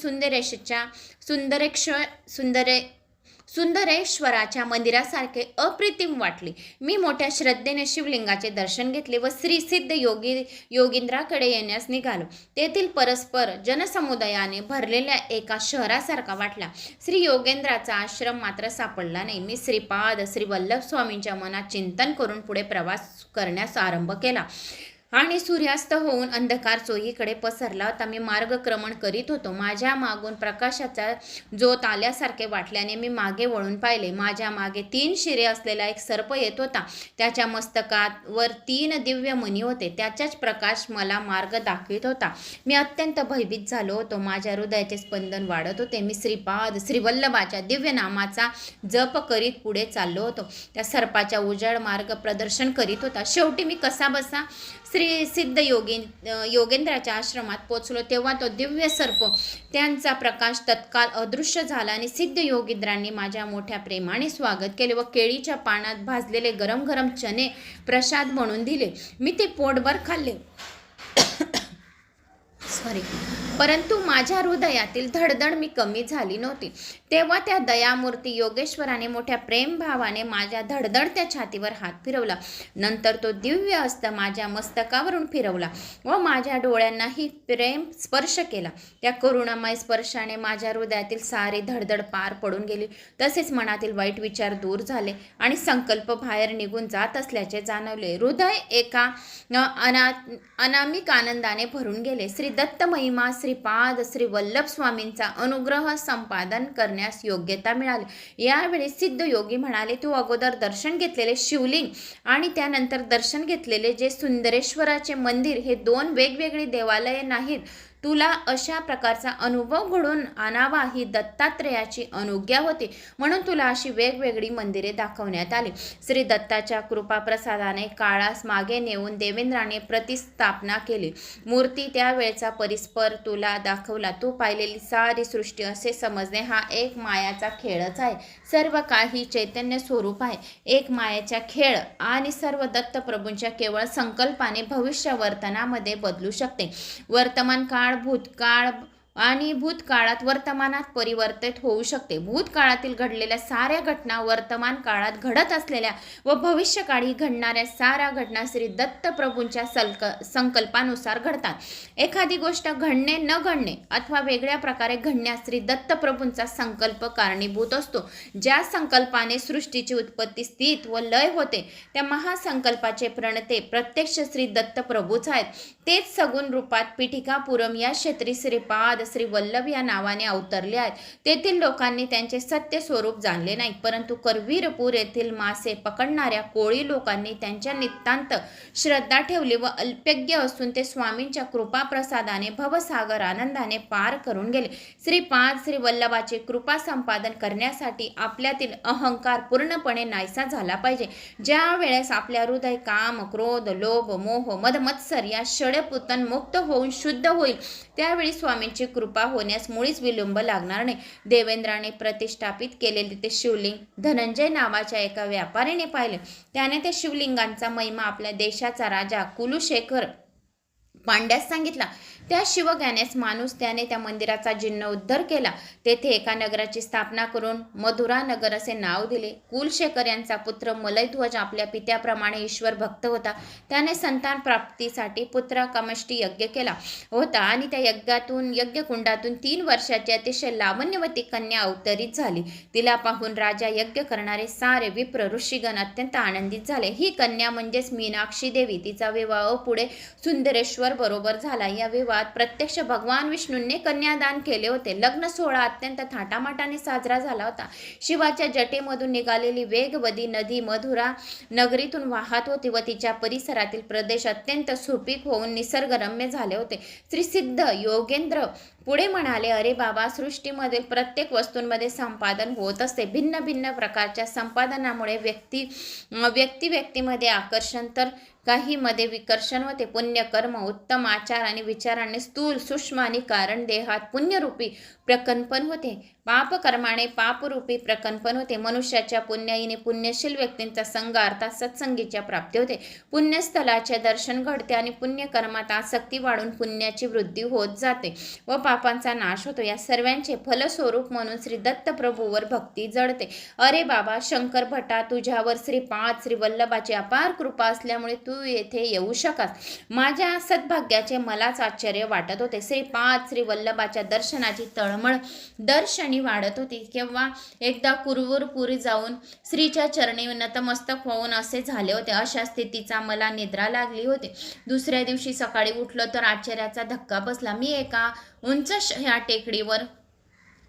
सुंदरेश्वराच्या मंदिरासारखे अप्रतिम वाटले. मी मोठ्या श्रद्धेने शिवलिंगाचे दर्शन घेतले व श्री सिद्ध योगींद्राकडे येण्यास निघालो. तेथील परस्पर जनसमुदायाने भरलेल्या एका शहरासारखा वाटला. श्री योगेंद्राचा आश्रम मात्र सापडला नाही. मी श्रीपाद श्री वल्लभ स्वामींच्या मनात चिंतन करून पुढे प्रवास करण्यास आरंभ केला. आणि सूर्यास्त होऊन अंधकार चोहीकडे पसरला होता. मी मार्गक्रमण करीत होतो. माझ्या मागून प्रकाशाचा जोत आल्यासारखे वाटल्याने मी मागे वळून पाहिले. माझ्या मागे 3 शिरे असलेला एक सर्प येत होता. त्याच्या मस्तकावर 3 दिव्य मणी होते. त्याचाच प्रकाश मला मार्ग दाखवित होता. मी अत्यंत भयभीत झालो होतो. माझ्या हृदयाचे स्पंदन वाढत होते. मी श्रीपाद श्रीवल्लभाच्या दिव्य नामाचा जप करीत पुढे चाललो होतो. त्या सर्पाच्या उजाड मार्ग प्रदर्शन करीत होता. शेवटी मी कसाबसा श्री सिद्ध योगेंद्राच्या आश्रमात पोचलो. तेव्हा तो दिव्य सर्प त्यांचा प्रकाश तत्काळ अदृश्य झाला आणि सिद्ध योगींद्रांनी माझ्या मोठ्या प्रेमाने स्वागत केले व केळीच्या पानात भाजलेले गरम गरम चणे प्रसाद म्हणून दिले. मी ते पोटभर खाल्ले. परंतु माझ्या हृदयातील धडधड मी कमी झाली नव्हती. तेव्हा त्या दयामूर्ती योगेश्वराने मोठ्या प्रेमभावाने माझ्या धडधडत्या छातीवर हात फिरवला. नंतर तो दिव्य हस्त माझ्या मस्तकावरून फिरवला व माझ्या डोळ्यांनाही प्रेम स्पर्श केला. त्या करुणामय स्पर्शाने माझ्या हृदयातील सारी धडधड पार पडून गेली. तसेच मनातील वाईट विचार दूर झाले आणि संकल्प बाहेर निघून जात असल्याचे जाणवले. हृदय एका अनामिक आनंदाने भरून गेले. श्री दत्त महिमा श्रीपाद श्री वल्लभ स्वामींचा अनुग्रह संपादन करण्यास योग्यता मिळाली. यावेळी सिद्ध योगी म्हणाले, तू अगोदर दर्शन घेतलेले शिवलिंग आणि त्यानंतर दर्शन घेतलेले जे सुंदरेश्वराचे मंदिर हे 2 वेगवेगळी देवालये नाहीत. तुला अशा प्रकारचा अनुभव घडून आणावा ही दत्तात्रेयाची अनुज्ञा होती, म्हणून तुला अशी वेगवेगळी मंदिरे दाखवण्यात आली. श्री दत्ताच्या कृपाप्रसादाने काळास मागे नेऊन देवेंद्राने प्रतिस्थापना केली. मूर्ती त्यावेळचा परिस्पर तुला दाखवला. तू पाहिलेली सारी सृष्टी असे समजणे हा एक मायाचा खेळच आहे. सर्व काही चैतन्य स्वरूप आहे. एक मायेचा खेळ आणि सर्व दत्तप्रभूंच्या केवळ संकल्पाने भविष्य वर्तनामध्ये बदलू शकते. वर्तमान काळ भूतकाळ आणि भूतकाळात वर्तमानात परिवर्तित होऊ शकते. भूतकाळातील घडलेल्या साऱ्या घटना वर्तमान काळात घडत असलेल्या व भविष्यकाळी घडणाऱ्या साऱ्या घटना श्री दत्तप्रभूंच्या संकल्पानुसार घडतात. एखादी गोष्ट घडणे न घडणे अथवा वेगळ्या प्रकारे घडण्यास श्री दत्तप्रभूंचा संकल्प कारणीभूत असतो. ज्या संकल्पाने सृष्टीची उत्पत्ती स्थित व लय होते त्या महासंकल्पाचे प्रणेते प्रत्यक्ष श्री दत्तप्रभूच आहेत. तेच सगुण रूपात पीठिकापुरम या क्षेत्री श्रीपाद श्री वल्लभ या नावाने अवतरले आहेत. तेथील लोकांनी त्यांचे सत्य स्वरूप जाणले नाही, परंतु करवीरपूर येथील मासे पकडणाऱ्या कोळी लोकांनी त्यांच्या नितांत श्रद्धा ठेवली व अल्पज्ञ असून ते स्वामींच्या कृपाप्रसादाने भवसागर आनंदाने पार करून गेले. श्रीपाद श्री वल्लभाचे कृपा संपादन करण्यासाठी आपल्यातील अहंकार पूर्णपणे नाहीसा झाला पाहिजे. ज्या वेळेस आपल्या हृदय काम क्रोध लोभ मोह मद मत्सर या षडपूतन मुक्त होऊन शुद्ध होईल त्यावेळी स्वामींची कृपा होण्यास मुळीच विलंब लागणार नाही. देवेंद्राने प्रतिष्ठापित केलेले ते शिवलिंग धनंजय नावाच्या एका व्यापारीने पाहिले. त्याने त्या शिवलिंगांचा महिमा आपल्या देशाचा राजा कुलशेखर पांड्यास सांगितला. त्या शिवज्ञानेस माणूस त्याने त्या मंदिराचा जीर्णोद्धार केला. तेथे एका नगराची स्थापना करून मधुरा नगर असे नाव दिले. कुलशेखर यांचा पुत्र मलयध्वज आपल्या पित्याप्रमाणे ईश्वर भक्त होता. त्याने संतान प्राप्तीसाठी पुत्रकामेष्टी यज्ञ केला होता आणि त्या यज्ञकुंडातून 3 वर्षाची अतिशय लावण्यवती कन्या अवतरित झाली. तिला पाहून राजा यज्ञ करणारे सारे विप्र ऋषीगण अत्यंत आनंदित झाले. ही कन्या म्हणजेच मीनाक्षी देवी. तिचा विवाह पुढे सुंदरेश्वर बरोबर झाला. या विवाहात प्रत्यक्ष भगवान विष्णूंनी कन्यादान केले होते. लग्न सोहळा अत्यंत थाटामाटाने साजरा झाला होता. शिवाच्या जटेमधून निघालेली वेगवती नदी मधुरा नगरीतून वाहत होती व तिच्या परिसरातील प्रदेश अत्यंत सुपीक होऊन निसर्गरम्य झाले होते. श्री सिद्ध योगेंद्र पुढे म्हणाले, अरे बाबा, सृष्टीमधील प्रत्येक वस्तूंमध्ये संपादन होत असते. भिन्न भिन्न प्रकारच्या संपादनामुळे व्यक्तीमध्ये आकर्षण तर काहीमध्ये विकर्षण होते. पुण्यकर्म उत्तम आचार आणि विचारांनी स्थूल सूक्ष्म आणि कारण देहात पुण्यरूपी प्रकंपन होते. पापकर्माने पापरूपी प्रकंपन होते. मनुष्याच्या पुण्याईने पुण्यशील व्यक्तींचा संग अर्थात सत्संगीच्या प्राप्ती होते. पुण्यस्थलाचे दर्शन घडते आणि पुण्यकर्मात आसक्ती वाढून पुण्याची वृद्धी होत जाते व पापांचा नाश होतो. या सर्वांचे फलस्वरूप म्हणून श्री दत्तप्रभूवर भक्ती जडते. अरे बाबा शंकर भटा, तुझ्यावर श्रीपाद श्री वल्लभाची अपार कृपा असल्यामुळे तू येथे येऊ शकास. माझ्या सद्भाग्याचे मलाच आश्चर्य वाटत होते. श्रीपाद श्री वल्लभाच्या दर्शनाची तळमळ दर्शनी वाढत होती केव्हा एकदा कुरवरपुरी जाऊन स्त्रीच्या चरणी नतमस्तक होऊन असे झाले होते. अशा स्थितीचा मला निद्रा लागली होती. दुसऱ्या दिवशी सकाळी उठलो तर आश्चर्याचा धक्का बसला. मी एका उंच ह्या टेकडीवर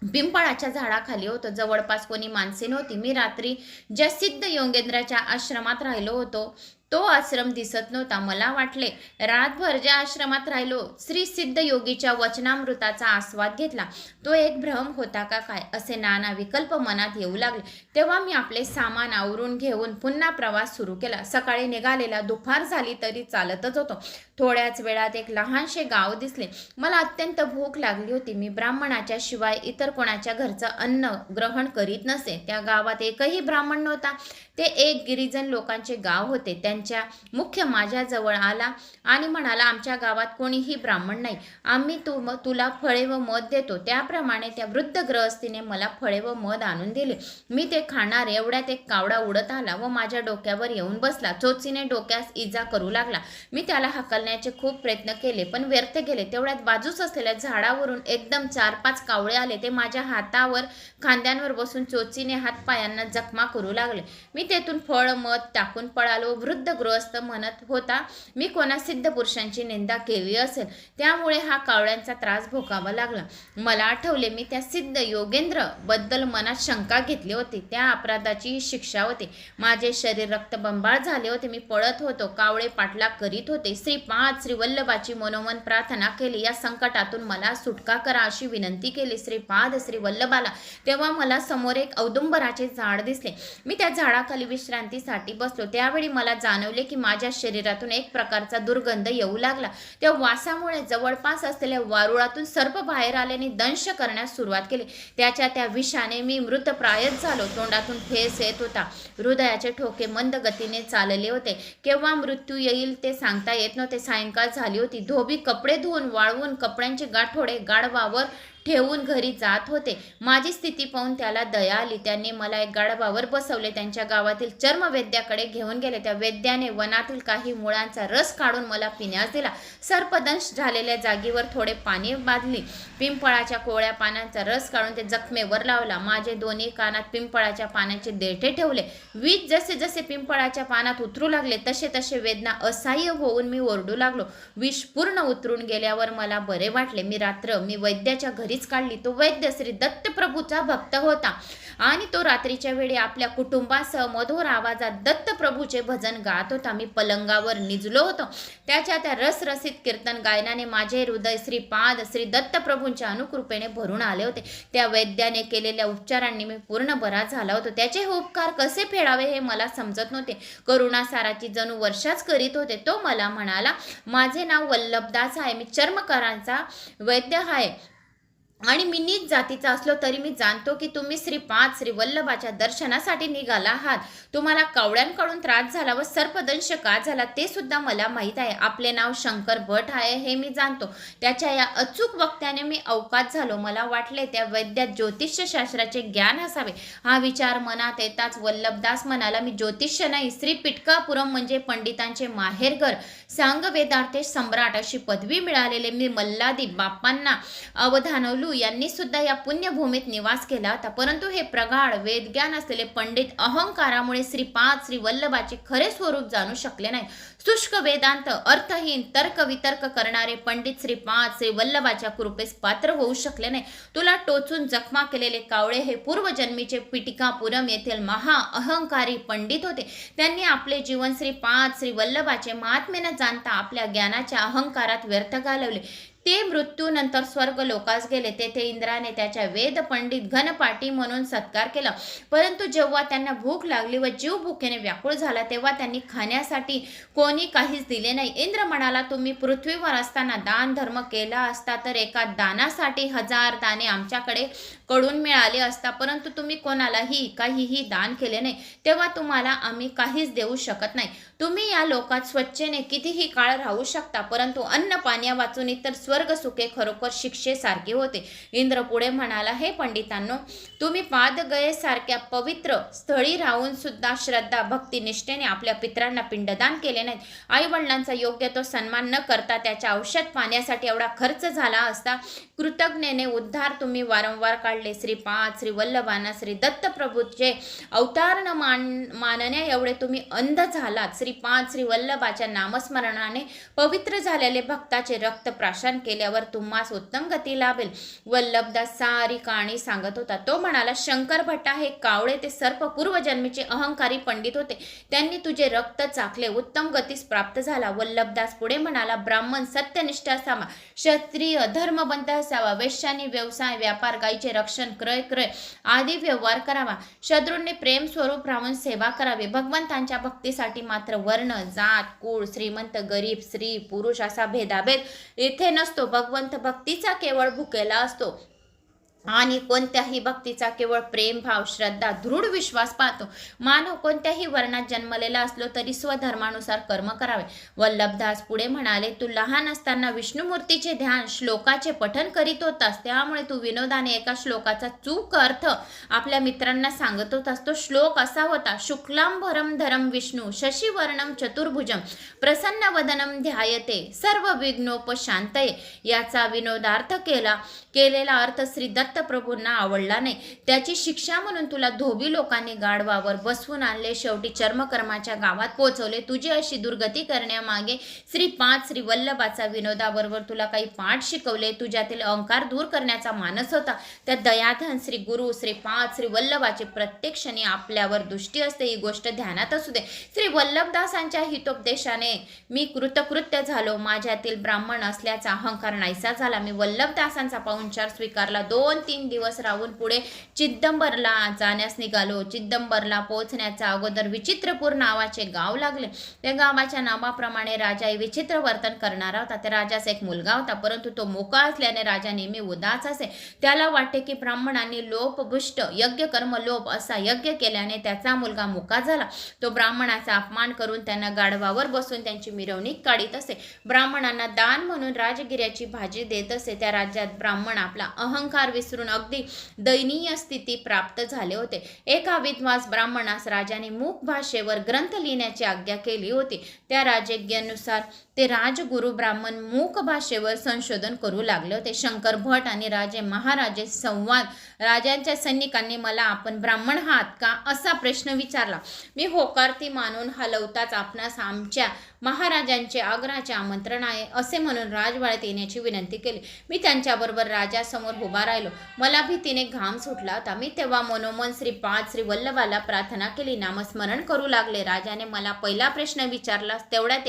पिंपळाच्या झाडाखाली होतो. जवळपास कोणी माणसे नव्हती. मी रात्री ज्या सिद्ध योगेंद्राच्या आश्रमात राहिलो होतो तो आश्रम दिसत नव्हता. मला वाटले रातभर ज्या आश्रमात राहिलो श्री सिद्ध योगीच्या वचनामृताचा आस्वाद घेतला तो एक भ्रम होता का काय असे नाना विकल्प मनात येऊ लागले. तेव्हा मी आपले सामान आवरून घेऊन पुन्हा प्रवास सुरू केला. सकाळी निघालेला दुपार झाली तरी चालतच होतो. थोड्याच वेळात एक लहानशे गाव दिसले. मला अत्यंत भूक लागली होती. मी ब्राह्मणाच्या शिवाय इतर कोणाच्या घरचं अन्न ग्रहण करीत नसे. त्या गावात एकही ब्राह्मण नव्हता. ते एक गिरिजन लोकांचे गाव होते. त्यांच्या मुख्य माझ्याजवळ आला आणि म्हणाला, आमच्या गावात कोणीही ब्राह्मण नाही. आम्ही तुला फळे व मध देतो. त्याप्रमाणे त्या वृद्ध गृहस्थीने मला फळे व मध आणून दिले. मी ते खाणार एवढ्यात एक कावडा उडत आला व माझ्या डोक्यावर येऊन बसला. चोचीने डोक्यास इजा करू लागला. मी त्याला हकलण्याचे खूप प्रयत्न केले पण व्यर्थ गेले. तेवढ्यात बाजूस असलेल्या झाडावरून एकदम 4-5 कावळे आले. ते माझ्या हातावर खांद्यांवर बसून चोचीने हातपायांना जखमा करू लागले. मी तेथून फळ मध टाकून पळालो. वृद्ध गृहस्थ म्हणत होता, मी कोणा सिद्ध पुरुषांची निंदा केली असेल त्यामुळे हा कावळ्यांचा त्रास भोगावा लागला. मला आठवले मी त्या सिद्ध योगेंद्र बद्दल मनात शंका घेतली होती. त्या अपराधाची शिक्षा होती. माझे शरीर रक्तबंबाळ झाले होते. मी पळत होतो. कावळे पाठलाग करीत होते. श्रीपाद श्री वल्लभाची मनोमन प्रार्थना केली. या संकटातून मला सुटका करा अशी विनंती केली श्रीपाद श्री वल्लभाला. तेव्हा मला समोर एक औदुंबराचे झाड दिसले. मी त्या झाडाखाली विश्रांतीसाठी बसलो. त्यावेळी मला जाणवले की माझ्या शरीरातून एक प्रकारचा दुर्गंध येऊ लागला. त्या वासामुळे जवळपास असलेल्या वारुळातून सर्प बाहेर आल्याने दंश करण्यास सुरुवात केली. त्या विषाने मी मृतप्रायच झालो. तोंडातून फेस येत होता. हृदयाचे ठोके मंद गतीने चालले होते. केव्हा मृत्यू येईल ते सांगता येत नव्हते. सायंकाळ झाली होती. धोबी कपडे धुवून वाळवून कपड्यांचे गाठोडे गाढवावर ठेवून घरी जात होते. माझी स्थिती पाहून त्याला दया आली. त्यांनी मला एक गाढवावर बसवले. त्यांच्या गावातील चर्मवैद्याकडे घेऊन गेले. त्या वैद्याने वनातील काही मुळांचा रस काढून मला पिण्यास दिला. सर्पदंश झालेल्या जागेवर थोडे पाणी बांधली. पिंपळाच्या कोवळ्या पानांचा रस काढून ते जखमेवर लावला. माझे दोन्ही कानात पिंपळाच्या पानांचे देठे ठेवले. वीज जसे जसे पिंपळाच्या पानात उतरू लागले तसे तसे वेदना असह्य होऊन मी ओरडू लागलो. विष पूर्ण उतरून गेल्यावर मला बरे वाटले. मी वैद्याच्या घरी काढली. तो वैद्य श्री दत्तप्रभूचा भक्त होता आणि तो रात्रीच्या वेळी आपल्या कुटुंबासह मधुर आवाजात दत्तप्रभूचे भजन गात होता. मी पलंगावर निजलो होतो. त्याच्या त्या रसरसित कीर्तन गायनाने माझे हृदय श्रीपाद श्री दत्तप्रभूंच्या अनुकृपेने भरून आले होते. त्या वैद्याने केलेल्या उपचारांनी मी पूर्ण बरा झाला होतो. त्याचे उपकार कसे फेडावे हे मला समजत नव्हते. करुणासाराची जणू वर्षाच करीत होते. तो मला म्हणाला, माझे नाव वल्लभदास आहे. मी चर्मकारांचा वैद्य आहे आणि मी नीच जातीचा असलो तरी मी जाणतो की तुम्ही श्रीपाद श्री वल्लभाच्या दर्शनासाठी निघाला आहात. तुम्हाला कावळ्यांकडून त्रास झाला व सर्पदंश का झाला ते सुद्धा मला माहीत आहे. आपले नाव शंकर भट आहे हे मी जाणतो. त्याच्या या अचूक वक्त्याने मी अवकाश झालो. मला वाटले त्या वैद्यात ज्योतिष्यशास्त्राचे ज्ञान असावे. हा विचार मनात येताच वल्लभदास म्हणाला, मी ज्योतिष्य नाही. श्री पिटकापुरम म्हणजे पंडितांचे माहेरघर. सांग वेदार्थे सम्राट अशी पदवी मिळालेले मी मल्हादी बाप्पांना अवधानवलू यांनी सुद्धा या पुण्यभूमीत निवास केला होता. परंतु हे प्रगाढ वेदज्ञान असलेले पंडित अहंकारामुळे श्रीपाद श्री वल्लभाचे खरे स्वरूप जाणू शकले नाही. शुष्क वेदांत अर्थहीन तर्कवितर्क करणारे पंडित श्रीपाद श्री वल्लभाच्या कृपेस पात्र होऊ शकले नाही. तुला टोचून जखमा केलेले कावळे हे पूर्वजन्मीचे पिटिकापुरम येथील महा अहंकारी पंडित होते. त्यांनी आपले जीवन श्रीपाद श्री वल्लभाचे महात्म्य न जाणता आपल्या ज्ञानाच्या अहंकारात व्यर्थ घालवले. ते मृत्यूनंतर स्वर्ग लोकास गेले. तेथे इंद्राने त्याच्या वेद पंडित घनपाटी म्हणून सत्कार केला. परंतु जेव्हा त्यांना भूक लागली व जीव भुकेने व्याकुळ झाला तेव्हा त्यांनी खाण्यासाठी कोणी काहीच दिले नाही. इंद्र म्हणाला, तुम्ही पृथ्वीवर असताना दान धर्म केला असता तर एका दानासाठी 1000 दाने आमच्याकडे कडून मिळाले असता. परंतु तुम्ही कोणालाही काहीही दान केले नाही तेव्हा तुम्हाला आम्ही काहीच देऊ शकत नाही. तुम्ही या लोकात स्वच्छेने कितीही काळ राहू शकता परंतु अन्न पाण्या वाचून इतर स्वर्ग सुखे खरोखर शिक्षेसारखे होते. इंद्र पुढे म्हणाला, हे पंडितांनो, तुम्ही पादगयेसारख्या पवित्र स्थळी राहून सुद्धा श्रद्धा भक्ती निष्ठेने आपल्या पितरांना पिंडदान केले नाही. आई वडिलांचा योग्य तो सन्मान न करता त्याच्या औषध पाण्यासाठी एवढा खर्च झाला असता. कृतज्ञतेने उद्धार तुम्ही वारंवार काढले. श्रीपाद श्री वल्लभांना श्री दत्तप्रभूचे अवतार न मानण्या एवढे तुम्ही अंध झालात. श्रीपाद श्री वल्लभाच्या नामस्मरणाने पवित्र झालेले भक्ताचे रक्त प्राशन केल्यावर तुम्हास उत्तम गती लाभेल. वल्लभदास सारी कहाणी सांगत होता. तो म्हणाला, शंकर भट्टा हे कावळे ते सर्प पूर्वजन्मीचे अहंकारी पंडित होते. त्यांनी तुझे रक्त चाखले, उत्तम गतीस प्राप्त झाला. वल्लभदास पुढे म्हणाला, ब्राह्मण सत्यनिष्ठ असावा, क्षत्रिय धर्मबंध असावा, वैश्याने व्यवसाय व्यापार गायीचे रक्षण क्रय आदी व्यवहार करावा, शत्रूंनी प्रेम स्वरूप राहून सेवा करावी. भगवंतांच्या भक्तीसाठी मात्र वर्ण जात कुळ श्रीमंत गरीब स्त्री पुरुष असा भेदाभेद इथे नसतो. भगवंत भक्तीचा केवळ भुकेला असतो आणि कोणत्याही भक्तीचा केवळ प्रेम भाव श्रद्धा दृढ विश्वास पाहतो. मानव कोणत्याही वर्णात जन्मलेला असलो तरी स्वधर्मानुसार कर्म करावे. वल्लभदास पुढे म्हणाले, तू लहान असताना विष्णुमूर्तीचे ध्यान श्लोकाचे पठन करीत होतास, त्यामुळे तू विनोदाने एका श्लोकाचा चूक अर्थ आपल्या मित्रांना सांगत होतास. तो श्लोक असा होता, शुक्लांबरम धरम विष्णू शशिवर्णम चतुर्भुजम प्रसन्न वदनम ध्यायते सर्व विघ्नोपशांतये. याचा विनोदार्थ केलेला अर्थ श्री दत्तप्रभूंना आवडला नाही. त्याची शिक्षा म्हणून तुला धोबी लोकांनी गाढवावर बसवून आणले, शेवटी चर्मकर्माच्या गावात पोहोचवले. तुझी अशी दुर्गती करण्यामागे श्रीपाद श्री वल्लभाचा विनोदाबरोबर तुला काही पाठ शिकवले. तुझ्यातील अहंकार दूर करण्याचा मानस होता. त्या दयाधन श्री गुरु श्रीपाद श्री वल्लभाची प्रत्येक क्षणी आपल्यावर दृष्टी असते, ही गोष्ट ध्यानात असू दे. श्री वल्लभदासांच्या हितोपदेशाने मी कृतकृत्य झालो. माझ्यातील ब्राह्मण असल्याचा अहंकार नाहीसा झाला. मी वल्लभदासांचा पाहुणचार स्वीकारला. 2-3 दिवस राहून पुढे चिदंबरला जाण्यास निघालो. चिदंबरला पोहोचण्याचा अगोदर विचित्रपूर नावाचे गाव लागले. त्या गावाच्या नावाप्रमाणे राजा विचित्र वर्तन करणारा होता. त्या राजाचा एक मुलगा होता, परंतु तो मोका असल्याने राजा नेहमी उदास असे. त्याला वाटे की ब्राह्मणांनी लोपभुष्ट यज्ञ कर्म लोप असा यज्ञ केल्याने त्याचा मुलगा मोका झाला. तो ब्राह्मणाचा अपमान करून त्यांना गाढवावर बसून त्यांची मिरवणूक काढीत असे. ब्राह्मणांना दान म्हणून राजगिऱ्याची भाजी देत असे. त्या राज्यात ब्राह्मण आपला अहंकार विसरून अगदी दयनीय स्थिती प्राप्त झाले होते. एका विद्वान ब्राह्मणास राजाने मूक भाषेवर ग्रंथ लिहिण्याची आज्ञा केली होती. त्या राजज्ञेनुसार ते राजगुरु ब्राह्मण मूक भाषेवर संशोधन करू लागले होते. शंकर भट आणि राजे महाराजे संवाद. राजांच्या सैनिकांनी मला आपण ब्राह्मण आहात का असा प्रश्न विचारला. मी होकारती मानून हलवताच आपणास आमच्या महाराजांचे आग्र्याचे आमंत्रण आहे असे म्हणून राजवाड्यात येण्याची विनंती केली. मी त्यांच्याबरोबर राजासमोर उभा राहिलो. मला भीतीने घाम सुटला होता. मी तेव्हा मनोमन श्रीपाद श्री वल्लभाला प्रार्थना केली, नामस्मरण करू लागले. राजाने मला पहिला प्रश्न विचारला, तेवढ्यात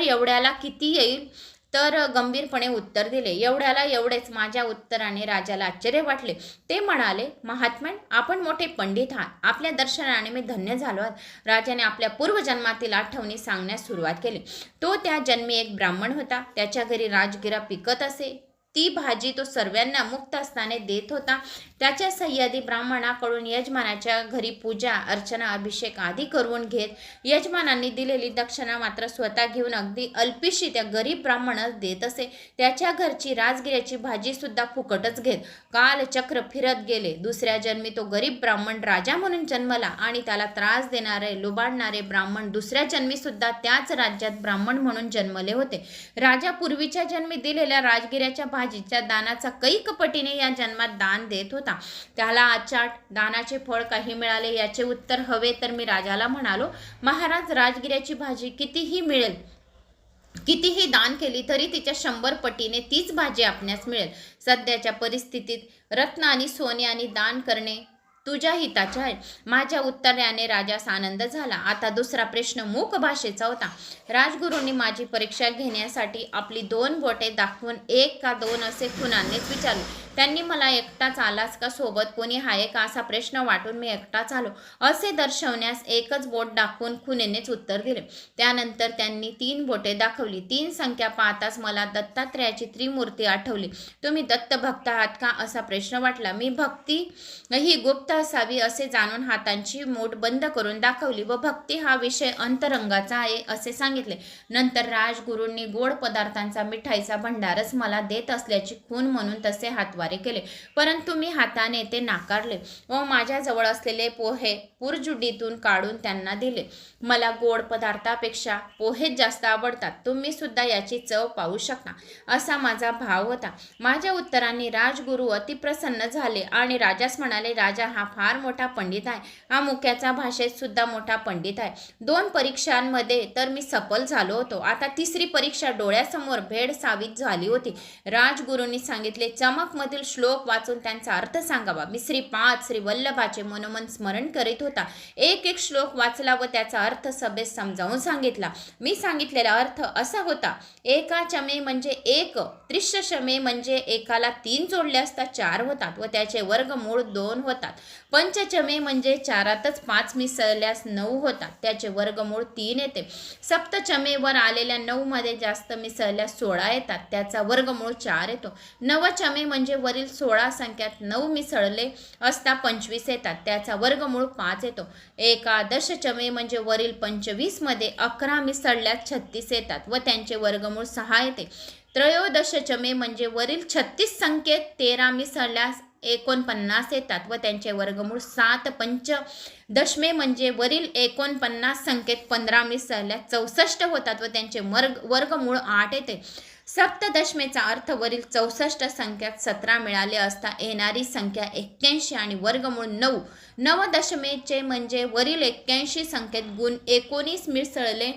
एवढ्याला किती येईल तर गंभीरपणे उत्तर दिले. एवढ्याला एवढेच. माझ्या उत्तराने राजाला आश्चर्य वाटले. ते म्हणाले, महात्मन आपण मोठे पंडित आहात, आपल्या दर्शनाने मी धन्य झालो आहात. राजाने आपल्या पूर्वजन्मातील आठवणी सांगण्यास सुरुवात केली. तो त्या जन्मी एक ब्राह्मण होता. त्याच्या घरी राजगिरा पिकत असे. ती भाजी तो सर्वांना मुक्त असताना देत होता. त्याच्या सह्यादी ब्राह्मणाकडून यजमानाच्या घरी पूजा अर्चना अभिषेक आदी करून घेत. यजमानांनी दिलेली दक्षिणा मात्र स्वतः घेऊन अगदी अल्पीशी त्या गरीब ब्राह्मणास देत असे. त्याच्या घरची राजगिऱ्याची भाजी सुद्धा फुकटच घेत. कालचक्र फिरत गेले. दुसऱ्या जन्मी तो गरीब ब्राह्मण राजा म्हणून जन्मला आणि त्याला त्रास देणारे लुबाडणारे ब्राह्मण दुसऱ्या जन्मी सुद्धा त्याच राज्यात ब्राह्मण म्हणून जन्मले होते. राजा पूर्वीच्या जन्मी दिलेल्या राजगिऱ्याच्या भाजीच्या दानाचा कैक पटीने या जन्मात दान देत होता. त्याला आचाट दानाचे फळ काही मिळाले याचे उत्तर हवे तर मी राजाला म्हणालो, महाराज राजगिऱ्याची भाजी कितीही मिळेल, कितीही दान केली तरी तिच्या 100 पटीने तीच भाजी आपणास मिळेल. सध्याच्या परिस्थितीत रत्न आणि सोने आणि दान करणे तुझ्या हिताचे आहे. माझ्या उत्तराने राजास आनंद झाला. आता दुसरा प्रश्न मूक भाषेचा होता. राजगुरूंनी माझी परीक्षा घेण्यासाठी आपली 2 बोटे दाखवून 1 का 2 असे खुनानेच विचारले. त्यांनी मला एकटाच आलास का सोबत कोणी आहे का असा प्रश्न वाटून मी एकटाच आलो असे दर्शवण्यास एकच बोट दाखवून खुनेनेच उत्तर दिले. त्यानंतर त्यांनी 3 बोटे दाखवली. 3 संख्या पाहताच मला दत्तात्रयाची त्रिमूर्ती आठवली. तुम्ही दत्तभक्त आहात का असा प्रश्न वाटला. मी भक्ती ही गुप्त असावी असे जाणून हातांची मूठ बंद करून दाखवली व भक्ती हा विषय अंतरंगाचा आहे असे सांगितले. नंतर राजगुरूंनी गोड पदार्थांचा मिठाईचा भंडारच मला देत असल्याची खून म्हणून तसे हात निवारे केले, परंतु मी हाताने ते नाकारले व माझ्याजवळ असलेले पोहे पुरजुडीतून काढून त्यांना दिले. मला गोड पदार्थापेक्षा पोहेच जास्त आवडतात. तुम्ही सुद्धा याची चव पाहू शकता, असा माझा भाव होता. माझ्या उत्तरांनी राजगुरू अतिप्रसन्न झाले आणि राजास म्हणाले, राजा हा फार मोठा पंडित आहे. हा मुख्याचा भाषेत सुद्धा मोठा पंडित आहे. 2 परीक्षांमध्ये तर मी सफल झालो होतो. आता 3री परीक्षा डोळ्यासमोर भेडसावीत झाली होती. राजगुरूंनी सांगितले, चमकमधील श्लोक वाचून त्यांचा अर्थ सांगावा. मी श्रीपाद श्री वल्लभाचे मनोमन स्मरण करीत होता. एक श्लोक वाचला व त्याचा अर्थ सभेत समजावून सांगितला. मी सांगितलेला अर्थ असा होता, एका चमे म्हणजे 1, त्रिशमे म्हणजे एकाला 3 जोडले असता 4 होतात व त्याचे वर्गमूळ 2 होतात. पंचचमे म्हणजे 4तच 5 मिसळल्यास 9 होतात, त्याचे वर्गमूळ 3 येते. सप्तचमेवर आलेल्या 9 मध्ये जास्त मिसळल्यास 16 येतात, त्याचा वर्गमूळ 4 येतो. नवचमे म्हणजे वरील 16 संख्यात 9 मिसळले असता 25 येतात, त्याचा वर्गमूळ 5 येतो. एकादशचमे म्हणजे वरील 25 मध्ये 11 मिसळल्यास 36 येतात व त्यांचे वर्गमूळ 6 येते. त्रयोदशचमे म्हणजे वरील 36 संख्येत 13 मिसळल्यास 49 येतात व त्यांचे वर्गमूळ 7. पंचदशमे म्हणजे वरील 49 संख्येत 15 मिसळल्यास 64 होतात व त्यांचे वर्गमूळ 8 येते. सप्तदशमेचा अर्थ वरील 64 संख्यात 17 मिळाले असता येणारी संख्या 81 आणि वर्गमूळ 9. नवदशमेचे म्हणजे वरील 81 संख्येत गुण 19 मिसळले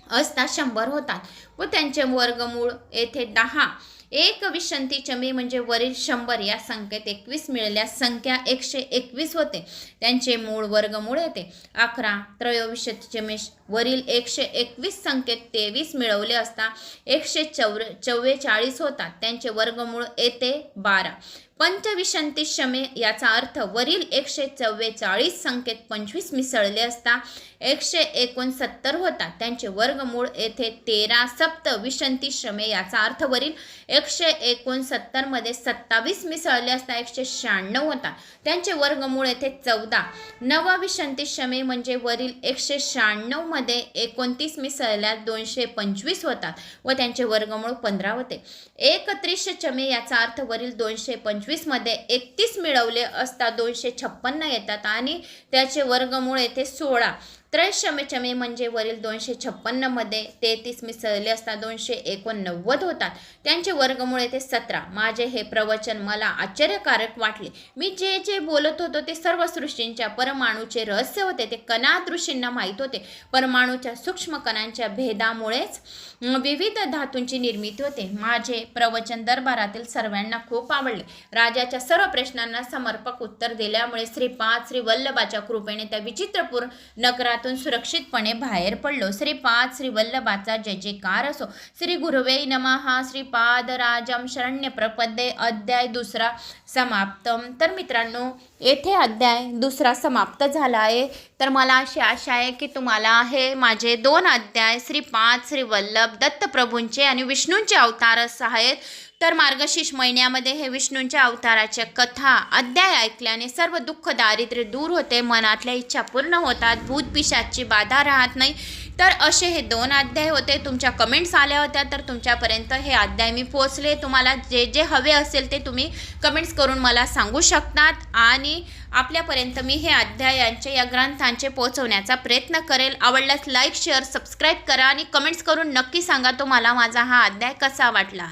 असता 100 होतात व त्यांचे वर्गमूळ येथे 10. एकविंशतिचमे म्हणजे वरील 100 या संख्येत 21 मिळाल्यास संख्या 121 होते, त्यांचे मूळ वर्गमूळ येते 11. त्रयोविंशतिचमे वरील 121 संख्येत 23 मिळवले असता 144 होतात, त्यांचे वर्गमूळ येते 12. पंचविंशतिचमे याचा अर्थ वरील 144 संख्येत 25 मिसळले असता 169 होतात, त्यांचे वर्गमूळ येथे 13. सप्तविंशतिचमे याचा अर्थ वरील 169 मध्ये 27 मिसळले असता 196 होतात, त्यांचे वर्गमूळ येथे 14. नवविंशतिचमे म्हणजे वरील 196 मध्ये 29 मिसळल्यास 225 होतात व त्यांचे वर्गमूळ 15 होते. एकत्रिशचमे याचा अर्थ वरील 225 मध्ये 31 मिळवले असता 256 येतात आणि त्याचे वर्गमूळ येथे 16. त्रैशमेचमे म्हणजे वरील 256 मध्ये 33 मिसळले असता 289 होतात, त्यांचे वर्गमूळ येथे 17. माझे हे प्रवचन मला आश्चर्यकारक वाटले. मी जे जे बोलत होतो ते सर्व सृष्टींच्या परमाणूचे रहस्य होते. ते कणादृषींना माहीत होते. परमाणूच्या सूक्ष्म कणांच्या भेदामुळेच विविध धातूंची निर्मिती होते. माझे प्रवचन दरबारातील सर्वांना खूप आवडले. राजाच्या सर्व प्रश्नांना समर्पक उत्तर दिल्यामुळे श्रीपाद श्री वल्लभाच्या कृपेने त्या विचित्रपूर नगरात सुरक्षितपणे बाहेर पडलो. श्रीपाद श्री वल्लभाचा जय जयकार असो. श्री गुरुवे नमः. श्रीपाद राजम शरण्य प्रपदे. अध्याय 2 समाप्त. तर मित्रांनो, येथे अध्याय 2 समाप्त झाला आहे. तर मला अशी आशा आहे की तुम्हाला हे माझे 2 अध्याय श्रीपाद श्री वल्लभ दत्तप्रभूंचे आणि विष्णूंचे अवतार आहेत. तर मार्गशीर्ष महिन्यामध्ये हे विष्णूंच्या अवताराच्या कथा अध्याय ऐकल्याने सर्व दुःख दारिद्र्य दूर होते, मनातल्या इच्छा पूर्ण होतात, भूत पिशाची बाधा राहत नाही. तर असे हे 2 अध्याय होते. तुमच्या कमेंट्स आल्या होत्या, तर तुमच्यापर्यंत हे अध्याय मी पोहोचले. तुम्हाला जे जे हवे असेल ते तुम्ही कमेंट्स करून मला सांगू शकतात आणि आपल्यापर्यंत मी हे अध्यायांचे या ग्रंथांचे पोहोचवण्याचा प्रयत्न करेल. आवडल्यास लाईक, शेअर, सबस्क्राईब करा आणि कमेंट्स करून नक्की सांगा तुम्हाला माझा हा अध्याय कसा वाटला.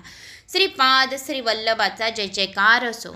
श्रीपाद श्री वल्लभाचा जय जयकार असो.